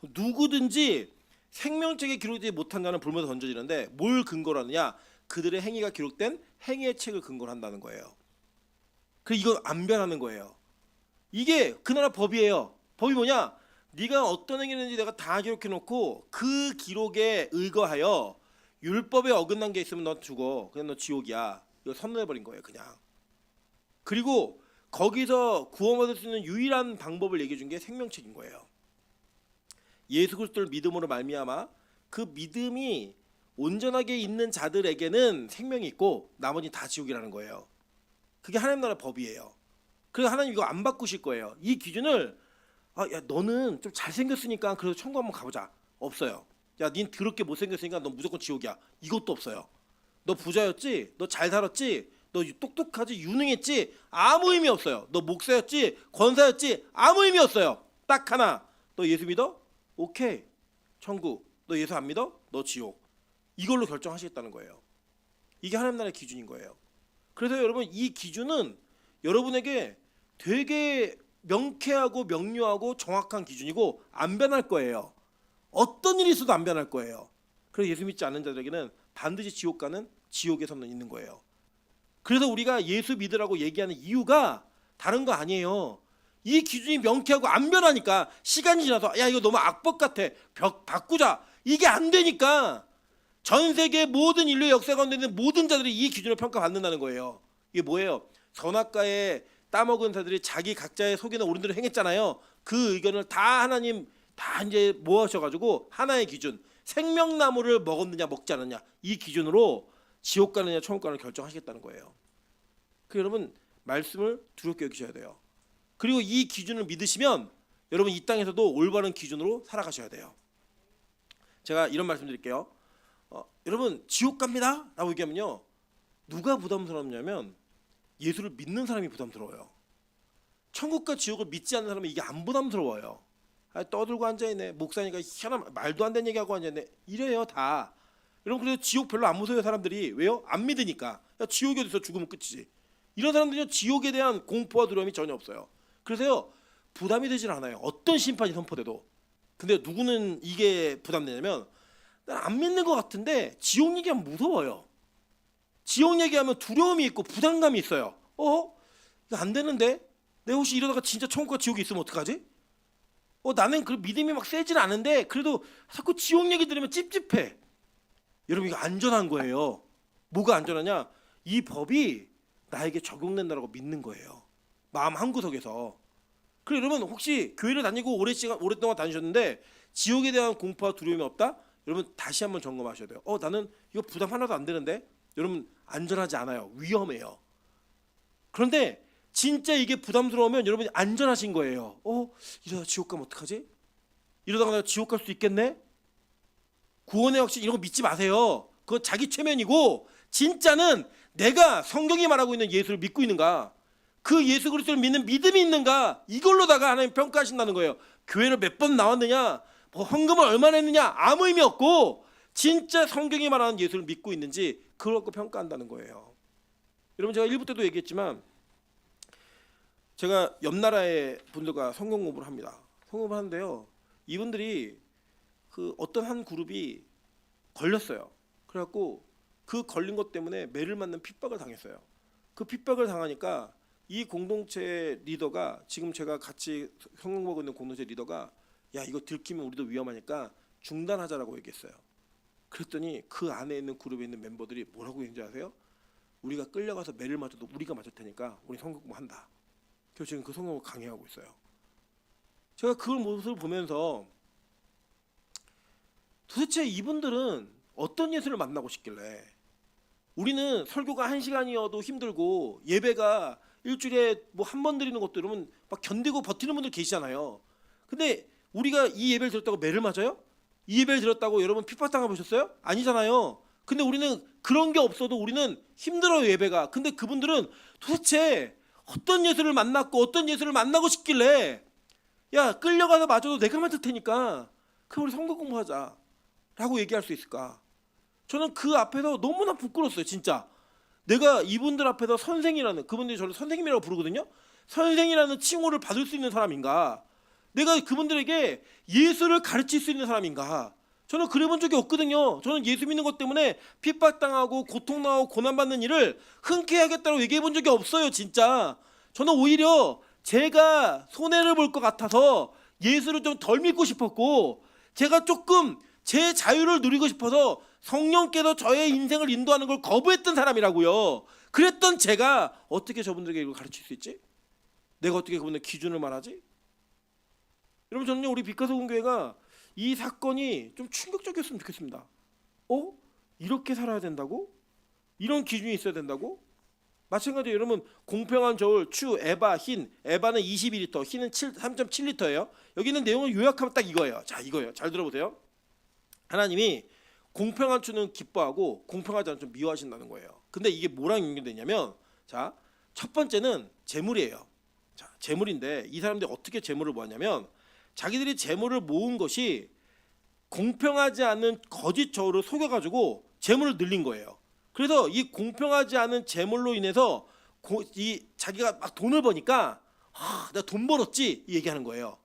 누구든지 생명책에 기록되지 못한 자는 불못에 던져지는데 뭘 근거로 하느냐? 그들의 행위가 기록된 행위의 책을 근거로 한다는 거예요. 그 이건 안 변하는 거예요. 이게 그 나라 법이에요. 법이 뭐냐? 네가 어떤 행위를 했는지 내가 다 기록해 놓고 그 기록에 의거하여 율법에 어긋난 게 있으면 너 죽어. 그냥 너 지옥이야. 이거 선언해 버린 거예요, 그냥. 그리고 거기서 구원받을 수 있는 유일한 방법을 얘기해 준 게 생명책인 거예요. 예수 그리스도를 믿음으로 말미암아 그 믿음이 온전하게 있는 자들에게는 생명이 있고 나머지는 다 지옥이라는 거예요. 그게 하나님 나라 법이에요. 그래서 하나님 이거 안 바꾸실 거예요. 이 기준을 야 너는 좀 잘생겼으니까 그래도 천국 한번 가보자. 없어요. 야 닌 더럽게 못생겼으니까 너 무조건 지옥이야. 이것도 없어요. 너 부자였지? 너 잘 살았지? 너 똑똑하지? 유능했지? 아무 의미 없어요. 너 목사였지? 권사였지? 아무 의미 없어요. 딱 하나. 너 예수 믿어? 오케이. 천국. 너 예수 안 믿어? 너 지옥. 이걸로 결정하시겠다는 거예요. 이게 하나님 나라의 기준인 거예요. 그래서 여러분 이 기준은 여러분에게 되게 명쾌하고 명료하고 정확한 기준이고 안 변할 거예요. 어떤 일이 있어도 안 변할 거예요. 그래서 예수 믿지 않는 자들에게는 반드시 지옥 가는 지옥에서는 있는 거예요. 그래서 우리가 예수 믿으라고 얘기하는 이유가 다른 거 아니에요. 이 기준이 명쾌하고 안 변하니까 시간이 지나서 야 이거 너무 악법 같아. 벽 바꾸자. 이게 안 되니까 전 세계 모든 인류의 역사 가운데 있는 모든 자들이 이 기준을 평가받는다는 거예요. 이게 뭐예요? 선악과에 따먹은 자들이 자기 각자의 속이는 옳은 대로 행했잖아요. 그 의견을 다 하나님 다 이제 모아셔가지고 하나의 기준, 생명나무를 먹었느냐 먹지 않았냐 이 기준으로 지옥 가느냐 천국 가느냐 결정하시겠다는 거예요. 그 여러분 말씀을 두렵게 여기셔야 돼요. 그리고 이 기준을 믿으시면 여러분 이 땅에서도 올바른 기준으로 살아가셔야 돼요. 제가 이런 말씀드릴게요. 여러분 지옥 갑니다 라고 얘기하면요 누가 부담스럽냐면 예수를 믿는 사람이 부담스러워요. 천국과 지옥을 믿지 않는 사람은 이게 안 부담스러워요. 떠들고 앉아있네. 목사니까 희한한 말도 안 되는 얘기하고 앉아있네. 이래요 다. 여러분 그래서 지옥 별로 안 무서워요 사람들이. 왜요? 안 믿으니까. 야, 지옥이 어디서 죽으면 끝이지. 이런 사람들은요 지옥에 대한 공포와 두려움이 전혀 없어요. 그래서요 부담이 되질 않아요. 어떤 심판이 선포돼도. 근데 누구는 이게 부담되냐면 난 안 믿는 것 같은데 지옥 얘기하면 무서워요. 지옥 얘기하면 두려움이 있고 부담감이 있어요. 이거 안 되는데? 내가 혹시 이러다가 진짜 천국과 지옥이 있으면 어떡하지? 나는 그 믿음이 막 세진 않은데 그래도 자꾸 지옥 얘기 들으면 찝찝해. 여러분 이거 안전한 거예요. 뭐가 안전하냐? 이 법이 나에게 적용된다고 믿는 거예요. 마음 한구석에서. 그리고 여러분 혹시 교회를 다니고 오랫동안 다니셨는데 지옥에 대한 공포와 두려움이 없다? 여러분 다시 한번 점검하셔야 돼요. 나는 이거 부담 하나도 안 되는데? 여러분 안전하지 않아요. 위험해요. 그런데 진짜 이게 부담스러우면 여러분이 안전하신 거예요. 이러다 지옥 가면 어떡하지? 이러다가 내가 지옥 갈 수도 있겠네? 구원의 확신 이런 거 믿지 마세요. 그거 자기 최면이고 진짜는 내가 성경이 말하고 있는 예수를 믿고 있는가? 그 예수 그리스도를 믿는 믿음이 있는가? 이걸로다가 하나님 평가하신다는 거예요. 교회를 몇 번 나왔느냐? 뭐 헌금을 얼마나 했느냐? 아무 의미 없고 진짜 성경이 말하는 예수를 믿고 있는지 그걸 갖고 평가한다는 거예요. 여러분 제가 1부 때도 얘기했지만 제가 옆 나라의 분들과 성경 공부를 합니다. 성공을 하는데요. 이분들이 그 어떤 한 그룹이 걸렸어요. 그래갖고 그 걸린 것 때문에 매를 맞는 핍박을 당했어요. 그 핍박을 당하니까 이 공동체 리더가 지금 제가 같이 성경 보고 있는 공동체 리더가 야 이거 들키면 우리도 위험하니까 중단하자라고 얘기했어요. 그랬더니 그 안에 있는 그룹에 있는 멤버들이 뭐라고 했는지 아세요? 우리가 끌려가서 매를 맞아도 우리가 맞을 테니까 우리 성경 공부한다. 그래서 지금 그 성경을 강행하고 있어요. 제가 그 모습을 보면서 도대체 이분들은 어떤 예수를 만나고 싶길래 우리는 설교가 1시간이어도 힘들고 예배가 일주일에 뭐 한 번 드리는 것도 이러면 막 견디고 버티는 분들 계시잖아요. 근데 우리가 이 예배를 드렸다고 매를 맞아요? 이 예배를 드렸다고 여러분 핍박당해 보셨어요? 아니잖아요. 근데 우리는 그런 게 없어도 우리는 힘들어요, 예배가. 근데 그분들은 도대체 어떤 예수를 만났고 어떤 예수를 만나고 싶길래 야, 끌려가서 맞아도 내가 맞을 테니까 그럼 우리 성경 공부하자 라고 얘기할 수 있을까? 저는 그 앞에서 너무나 부끄러웠어요, 진짜. 내가 이분들 앞에서 선생이라는, 그분들이 저를 선생님이라고 부르거든요. 선생이라는 칭호를 받을 수 있는 사람인가? 내가 그분들에게 예수를 가르칠 수 있는 사람인가? 저는 그래 본 적이 없거든요. 저는 예수 믿는 것 때문에 핍박당하고 고통당하고 고난받는 일을 흔쾌하겠다고 얘기해 본 적이 없어요, 진짜. 저는 오히려 제가 손해를 볼 것 같아서 예수를 좀 덜 믿고 싶었고, 제가 조금 제 자유를 누리고 싶어서 성령께서 저의 인생을 인도하는 걸 거부했던 사람이라고요. 그랬던 제가 어떻게 저분들에게 이걸 가르칠 수 있지? 내가 어떻게 그분들 기준을 말하지? 여러분, 저는요, 우리 빛가서공교회가 이 사건이 좀 충격적이었으면 좋겠습니다. 이렇게 살아야 된다고? 이런 기준이 있어야 된다고? 마찬가지로 여러분, 공평한 저울, 추, 에바, 흰. 에바는 22리터, 흰은 3.7리터예요. 여기 있는 내용을 요약하면 딱 이거예요. 자, 이거예요. 잘 들어보세요. 하나님이 공평한 추는 기뻐하고 공평하지 않은 추는 미워하신다는 거예요. 근데 이게 뭐랑 연결되냐면, 자, 첫 번째는 재물이에요. 자, 재물인데 이 사람들이 어떻게 재물을 모았냐면, 자기들이 재물을 모은 것이 공평하지 않은 거짓 저울을 속여가지고 재물을 늘린 거예요. 그래서 이 공평하지 않은 재물로 인해서 자기가 막 돈을 버니까 내가 돈 벌었지 이 얘기하는 거예요.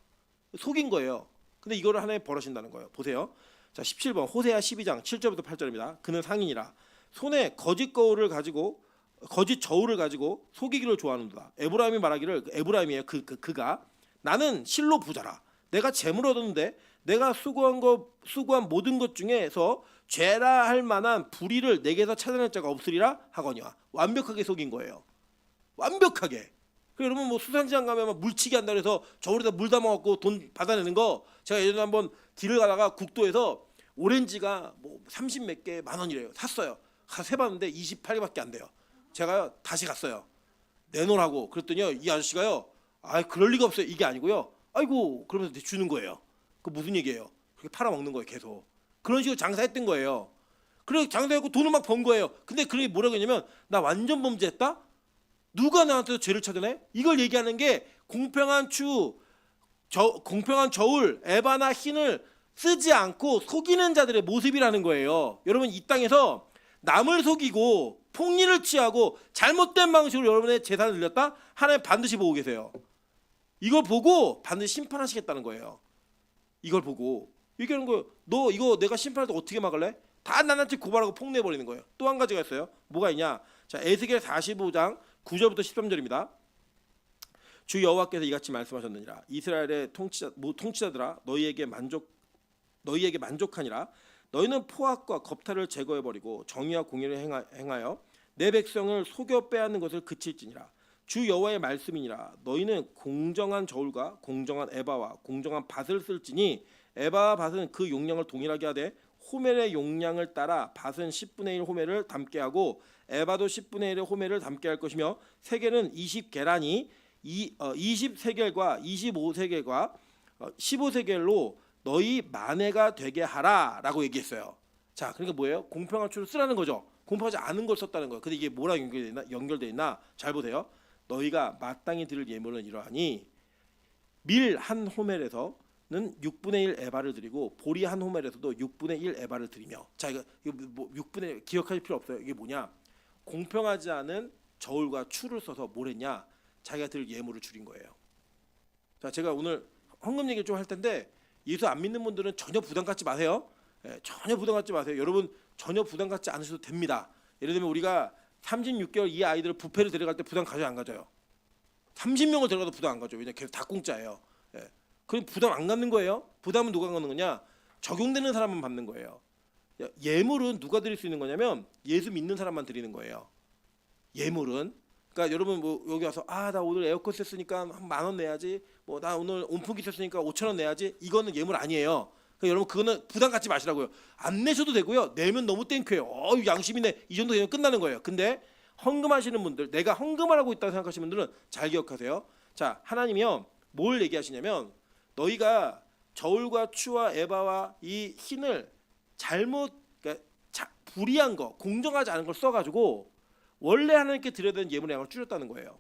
속인 거예요. 근데 이거를 하나님 벌하신다는 거예요. 보세요. 자, 17번 호세아 12장 7절부터 8절입니다. 그는 상인이라 손에 거짓 저울을 가지고 속이기를 좋아하는도다. 에브라임이 말하기를, 에브라임이에요. 그가 나는 실로 부자라. 내가 재물 얻었는데 내가 수고한 모든 것 중에서 죄라 할 만한 불의를 내게서 찾아낼 자가 없으리라 하거니와. 완벽하게 속인 거예요. 완벽하게. 그 여러분 뭐 수산시장 가면 막 물치기 한다 그래서 저울에다 물 담아갖고 돈 받아내는 거, 제가 예전에 한번 길을 가다가 국도에서 오렌지가 뭐 30 몇 개 만 원이래요. 샀어요. 세봤는데 28개밖에 안 돼요. 제가요 다시 갔어요. 내놓으라고. 그랬더니요 이 아저씨가요, 그럴 리가 없어요. 이게 아니고요. 아이고 그러면서 주는 거예요. 그 무슨 얘기예요? 그렇게 팔아먹는 거예요. 계속 그런 식으로 장사했던 거예요. 그래 장사했고 돈을 막 번 거예요. 근데 그게 뭐라고 했냐면, 나 완전 범죄했다? 누가 나한테 죄를 찾아내? 이걸 얘기하는 게 공평한 저울, 에바나 흰을 쓰지 않고 속이는 자들의 모습이라는 거예요. 여러분, 이 땅에서 남을 속이고 폭리를 취하고 잘못된 방식으로 여러분의 재산을 늘렸다? 하나님 반드시 보고 계세요. 이걸 보고 반드시 심판하시겠다는 거예요. 이걸 보고 얘기하는 거예요. 너 이거 내가 심판할 때 어떻게 막을래? 다 나한테 고발하고 폭내버리는 거예요. 또 한 가지가 있어요. 뭐가 있냐? 자, 에스겔 45장 9절부터 13절입니다. 주 여호와께서 이같이 말씀하셨느니라. 이스라엘의 통치자들아, 너희에게 만족하니라. 너희는 포악과 겁탈을 제거해버리고 정의와 공의를 행하여 내 백성을 속여 빼앗는 것을 그칠지니라. 주 여호와의 말씀이니라. 너희는 공정한 저울과 공정한 에바와 공정한 밭을 쓸지니, 에바와 밭은 그 용량을 동일하게 하되 호멜의 용량을 따라 밭은 10분의 1 호멜을 담게 하고 에바도 10분의 1의 호멜을 담게 할 것이며, 세겔은 20계란이 20세겔과 25세겔과 15세겔로 너희 만회가 되게 하라라고 얘기했어요. 자, 그러니까 뭐예요? 공평한 추를 쓰라는 거죠. 공평하지 않은 걸 썼다는 거예요. 근데 이게 뭐랑 연결되어 있나? 잘 보세요. 너희가 마땅히 드릴 예물은 이러하니, 밀 한 호멜에서는 6분의 1 에바를 드리고 보리 한 호멜에서도 6분의 1 에바를 드리며. 자, 이거 뭐 6분의 1 기억하실 필요 없어요. 이게 뭐냐? 공평하지 않은 저울과 추를 써서 뭘 했냐? 자기가 드릴 예물을 줄인 거예요. 자, 제가 오늘 헌금 얘기를 좀 할 텐데, 예수 안 믿는 분들은 전혀 부담 갖지 마세요. 전혀 부담 갖지 마세요. 여러분 전혀 부담 갖지 않으셔도 됩니다. 예를 들면 우리가 36개월 이 아이들을 부페를 데려갈 때 부담 가져요, 안 가져요? 30명을 데려가도 부담 안 가죠. 왜냐, 계속 다 공짜예요. 그럼 부담 안 갖는 거예요. 부담은 누가 갖는 거냐? 적용되는 사람만 받는 거예요. 예물은 누가 드릴 수 있는 거냐면 예수 믿는 사람만 드리는 거예요. 예물은. 그러니까 여러분 뭐 여기 와서 나 오늘 에어컨 썼으니까 한 10,000원 내야지, 뭐 나 오늘 온풍기 썼으니까 5,000원 내야지, 이거는 예물 아니에요. 그러니까 여러분 그거는 부담 갖지 마시라고요. 안 내셔도 되고요. 내면 너무 땡큐예요. 양심이네. 이 정도 되면 끝나는 거예요. 근데 헌금하시는 분들, 내가 헌금을 하고 있다고 생각하시는 분들은 잘 기억하세요. 자, 하나님이요. 뭘 얘기하시냐면 너희가 저울과 추와 에바와 이 흰을 잘못 그러니까 불이한 거, 공정하지 않은 걸 써가지고 원래 하나님께 드려야 되는 예물의 양을 줄였다는 거예요.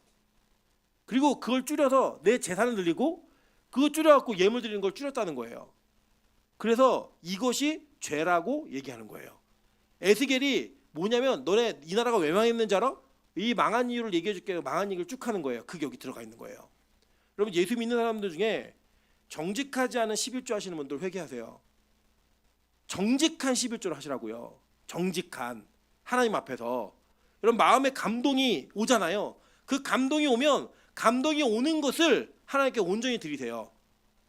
그리고 그걸 줄여서 내 재산을 늘리고 그거 줄여갖고 예물 드리는 걸 줄였다는 거예요. 그래서 이것이 죄라고 얘기하는 거예요. 에스겔이 뭐냐면 너네 이 나라가 왜 망했는지 알아? 이 망한 이유를 얘기해 줄게. 망한 얘기를 쭉 하는 거예요. 그게 여기 들어가 있는 거예요. 여러분 예수 믿는 사람들 중에 정직하지 않은 11조 하시는 분들 회개하세요. 정직한 11조를 하시라고요. 정직한 하나님 앞에서. 여러분 마음에 감동이 오잖아요. 그 감동이 오면 감동이 오는 것을 하나님께 온전히 드리세요.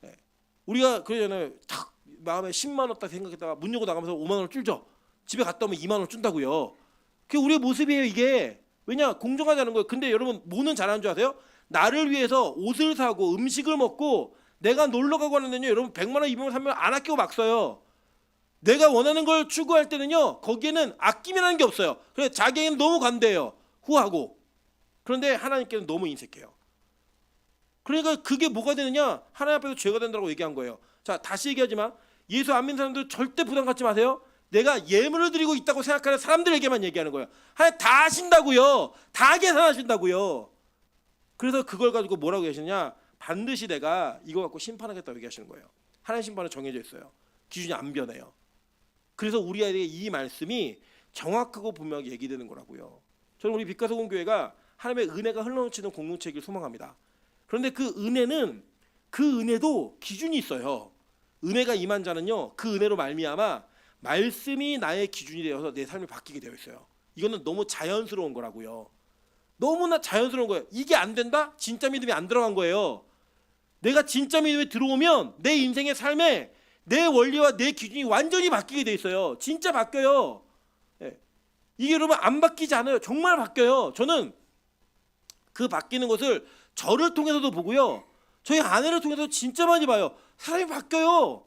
네. 우리가 그러잖아요. 탁 마음에 10만 원 딱 생각했다가 문 열고 나가면서 5만 원을 줄죠. 집에 갔다 오면 2만 원 준다고요. 그게 우리의 모습이에요. 이게 왜냐 공정하지 않은 거예요. 근데 여러분 뭐는 잘하는 줄 아세요? 나를 위해서 옷을 사고 음식을 먹고 내가 놀러 가고 하는데요. 여러분 100만 원 200만 원 사면 안 아끼고 막 써요. 내가 원하는 걸 추구할 때는요. 거기에는 아낌이라는 게 없어요. 그래서 자기에게는 너무 관대해요. 후하고. 그런데 하나님께는 너무 인색해요. 그러니까 그게 뭐가 되느냐? 하나님 앞에서 죄가 된다고 얘기한 거예요. 자, 다시 얘기하지만 예수 안 믿는 사람들 절대 부담 갖지 마세요. 내가 예물을 드리고 있다고 생각하는 사람들에게만 얘기하는 거예요. 하나님 다 하신다고요. 다 계산하신다고요. 그래서 그걸 가지고 뭐라고 하시느냐? 반드시 내가 이거 갖고 심판하겠다고 얘기하시는 거예요. 하나님 심판은 정해져 있어요. 기준이 안 변해요. 그래서 우리에게 이 말씀이 정확하고 분명하게 얘기되는 거라고요. 저는 우리 빛가서공 교회가 하나님의 은혜가 흘러넘치는 공동체이길 소망합니다. 그런데 그 은혜도 기준이 있어요. 은혜가 임한 자는요. 그 은혜로 말미암아 말씀이 나의 기준이 되어서 내 삶이 바뀌게 되어 있어요. 이거는 너무 자연스러운 거라고요. 너무나 자연스러운 거예요. 이게 안 된다? 진짜 믿음이 안 들어간 거예요. 내가 진짜 믿음에 들어오면 내 인생의 삶에 내 원리와 내 기준이 완전히 바뀌게 돼 있어요. 진짜 바뀌어요. 예. 이게 여러분 안 바뀌지 않아요. 정말 바뀌어요. 저는 그 바뀌는 것을 저를 통해서도 보고요. 저희 아내를 통해서 진짜 많이 봐요. 사람이 바뀌어요.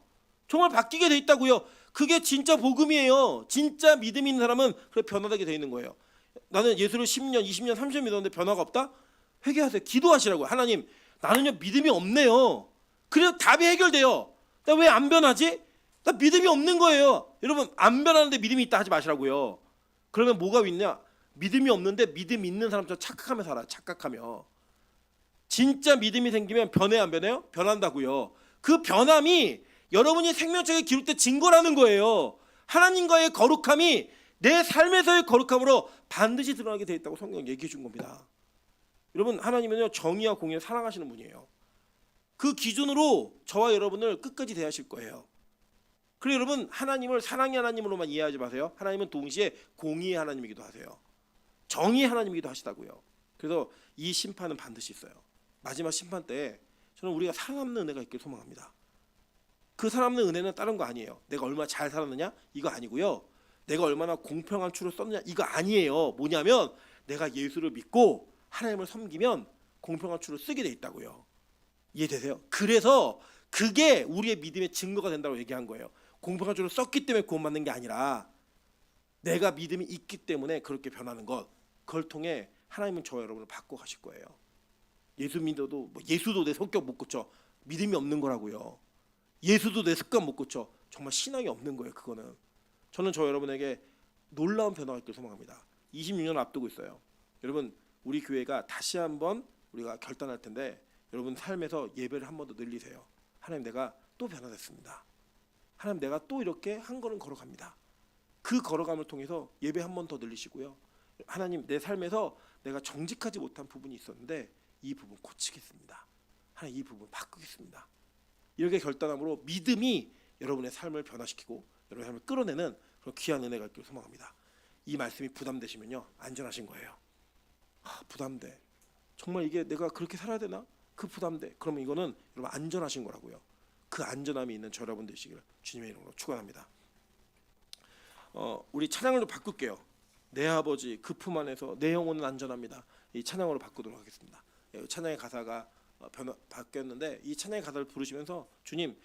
정말 바뀌게 돼 있다고요. 그게 진짜 복음이에요. 진짜 믿음 있는 사람은 그래 변화되게 돼 있는 거예요. 나는 예수를 10년, 20년, 30년 믿었는데 변화가 없다? 회개하세요. 기도하시라고요. 하나님, 나는요 믿음이 없네요. 그래서 답이 해결돼요. 나 왜 안 변하지? 나 믿음이 없는 거예요. 여러분 안 변하는데 믿음이 있다 하지 마시라고요. 그러면 뭐가 있냐? 믿음이 없는데 믿음 있는 사람처럼 착각하며 살아. 착각하며. 진짜 믿음이 생기면 변해 안 변해요? 변한다고요. 그 변함이 여러분이 생명책에 기록된 증거라는 거예요. 하나님과의 거룩함이 내 삶에서의 거룩함으로 반드시 드러나게 돼 있다고 성경 얘기해 준 겁니다. 여러분 하나님은요 정의와 공의를 사랑하시는 분이에요. 그 기준으로 저와 여러분을 끝까지 대하실 거예요. 그리고 여러분 하나님을 사랑의 하나님으로만 이해하지 마세요. 하나님은 동시에 공의의 하나님이기도 하세요. 정의의 하나님이기도 하시다고요. 그래서 이 심판은 반드시 있어요. 마지막 심판 때 저는 우리가 살아남는 은혜가 있길 소망합니다. 그 살아남는 은혜는 다른 거 아니에요. 내가 얼마나 잘 살았느냐 이거 아니고요. 내가 얼마나 공평한 추를 썼느냐 이거 아니에요. 뭐냐면 내가 예수를 믿고 하나님을 섬기면 공평한 추를 쓰게 돼 있다고요. 이해되세요? 그래서 그게 우리의 믿음의 증거가 된다고 얘기한 거예요. 공평한 추를 썼기 때문에 구원받는 게 아니라 내가 믿음이 있기 때문에 그렇게 변하는 것. 그걸 통해 하나님은 저와 여러분을 바꿔 가실 거예요. 예수 믿어도 예수도 내 성격 못 고쳐. 믿음이 없는 거라고요. 예수도 내 습관 못 고쳐. 정말 신앙이 없는 거예요. 그거는. 저는 저 여러분에게 놀라운 변화가 있길 소망합니다. 26년 앞두고 있어요. 여러분 우리 교회가 다시 한번 우리가 결단할 텐데 여러분 삶에서 예배를 한 번 더 늘리세요. 하나님 내가 또 변화됐습니다. 하나님 내가 또 이렇게 한 걸음 걸어갑니다. 그 걸어감을 통해서 예배 한 번 더 늘리시고요. 하나님 내 삶에서 내가 정직하지 못한 부분이 있었는데 이 부분 고치겠습니다. 하나님 이 부분 바꾸겠습니다. 이렇게 결단함으로 믿음이 여러분의 삶을 변화시키고 여러분의 삶을 끌어내는 그런 귀한 은혜가 있기를 소망합니다. 이 말씀이 부담되시면요 안전하신 거예요. 부담돼. 정말 이게 내가 그렇게 살아야 되나? 그 부담돼. 그러면 이거는 여러분 안전하신 거라고요. 그 안전함이 있는 저 여러분 되시기를 주님의 이름으로 축원합니다. 우리 찬양을 좀 바꿀게요. 내 아버지 그 품 안에서 내 영혼은 안전합니다. 이 찬양으로 바꾸도록 하겠습니다. 찬양의 가사가 바뀌었는데 이 찬양의 가사를 부르시면서 주님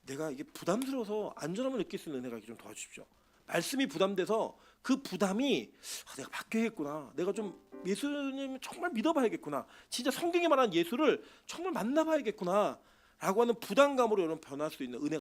내가 이게 부담스러워서 안전함을 느낄 수 있는 은혜가 좀 도와주십시오. 말씀이 부담돼서 그 부담이 내가 바뀌어야겠구나. 내가 좀 예수님 정말 믿어봐야겠구나. 진짜 성경에 말하는 예수를 정말 만나봐야겠구나. 라고 하는 부담감으로 여러분 변할 수 있는 은혜가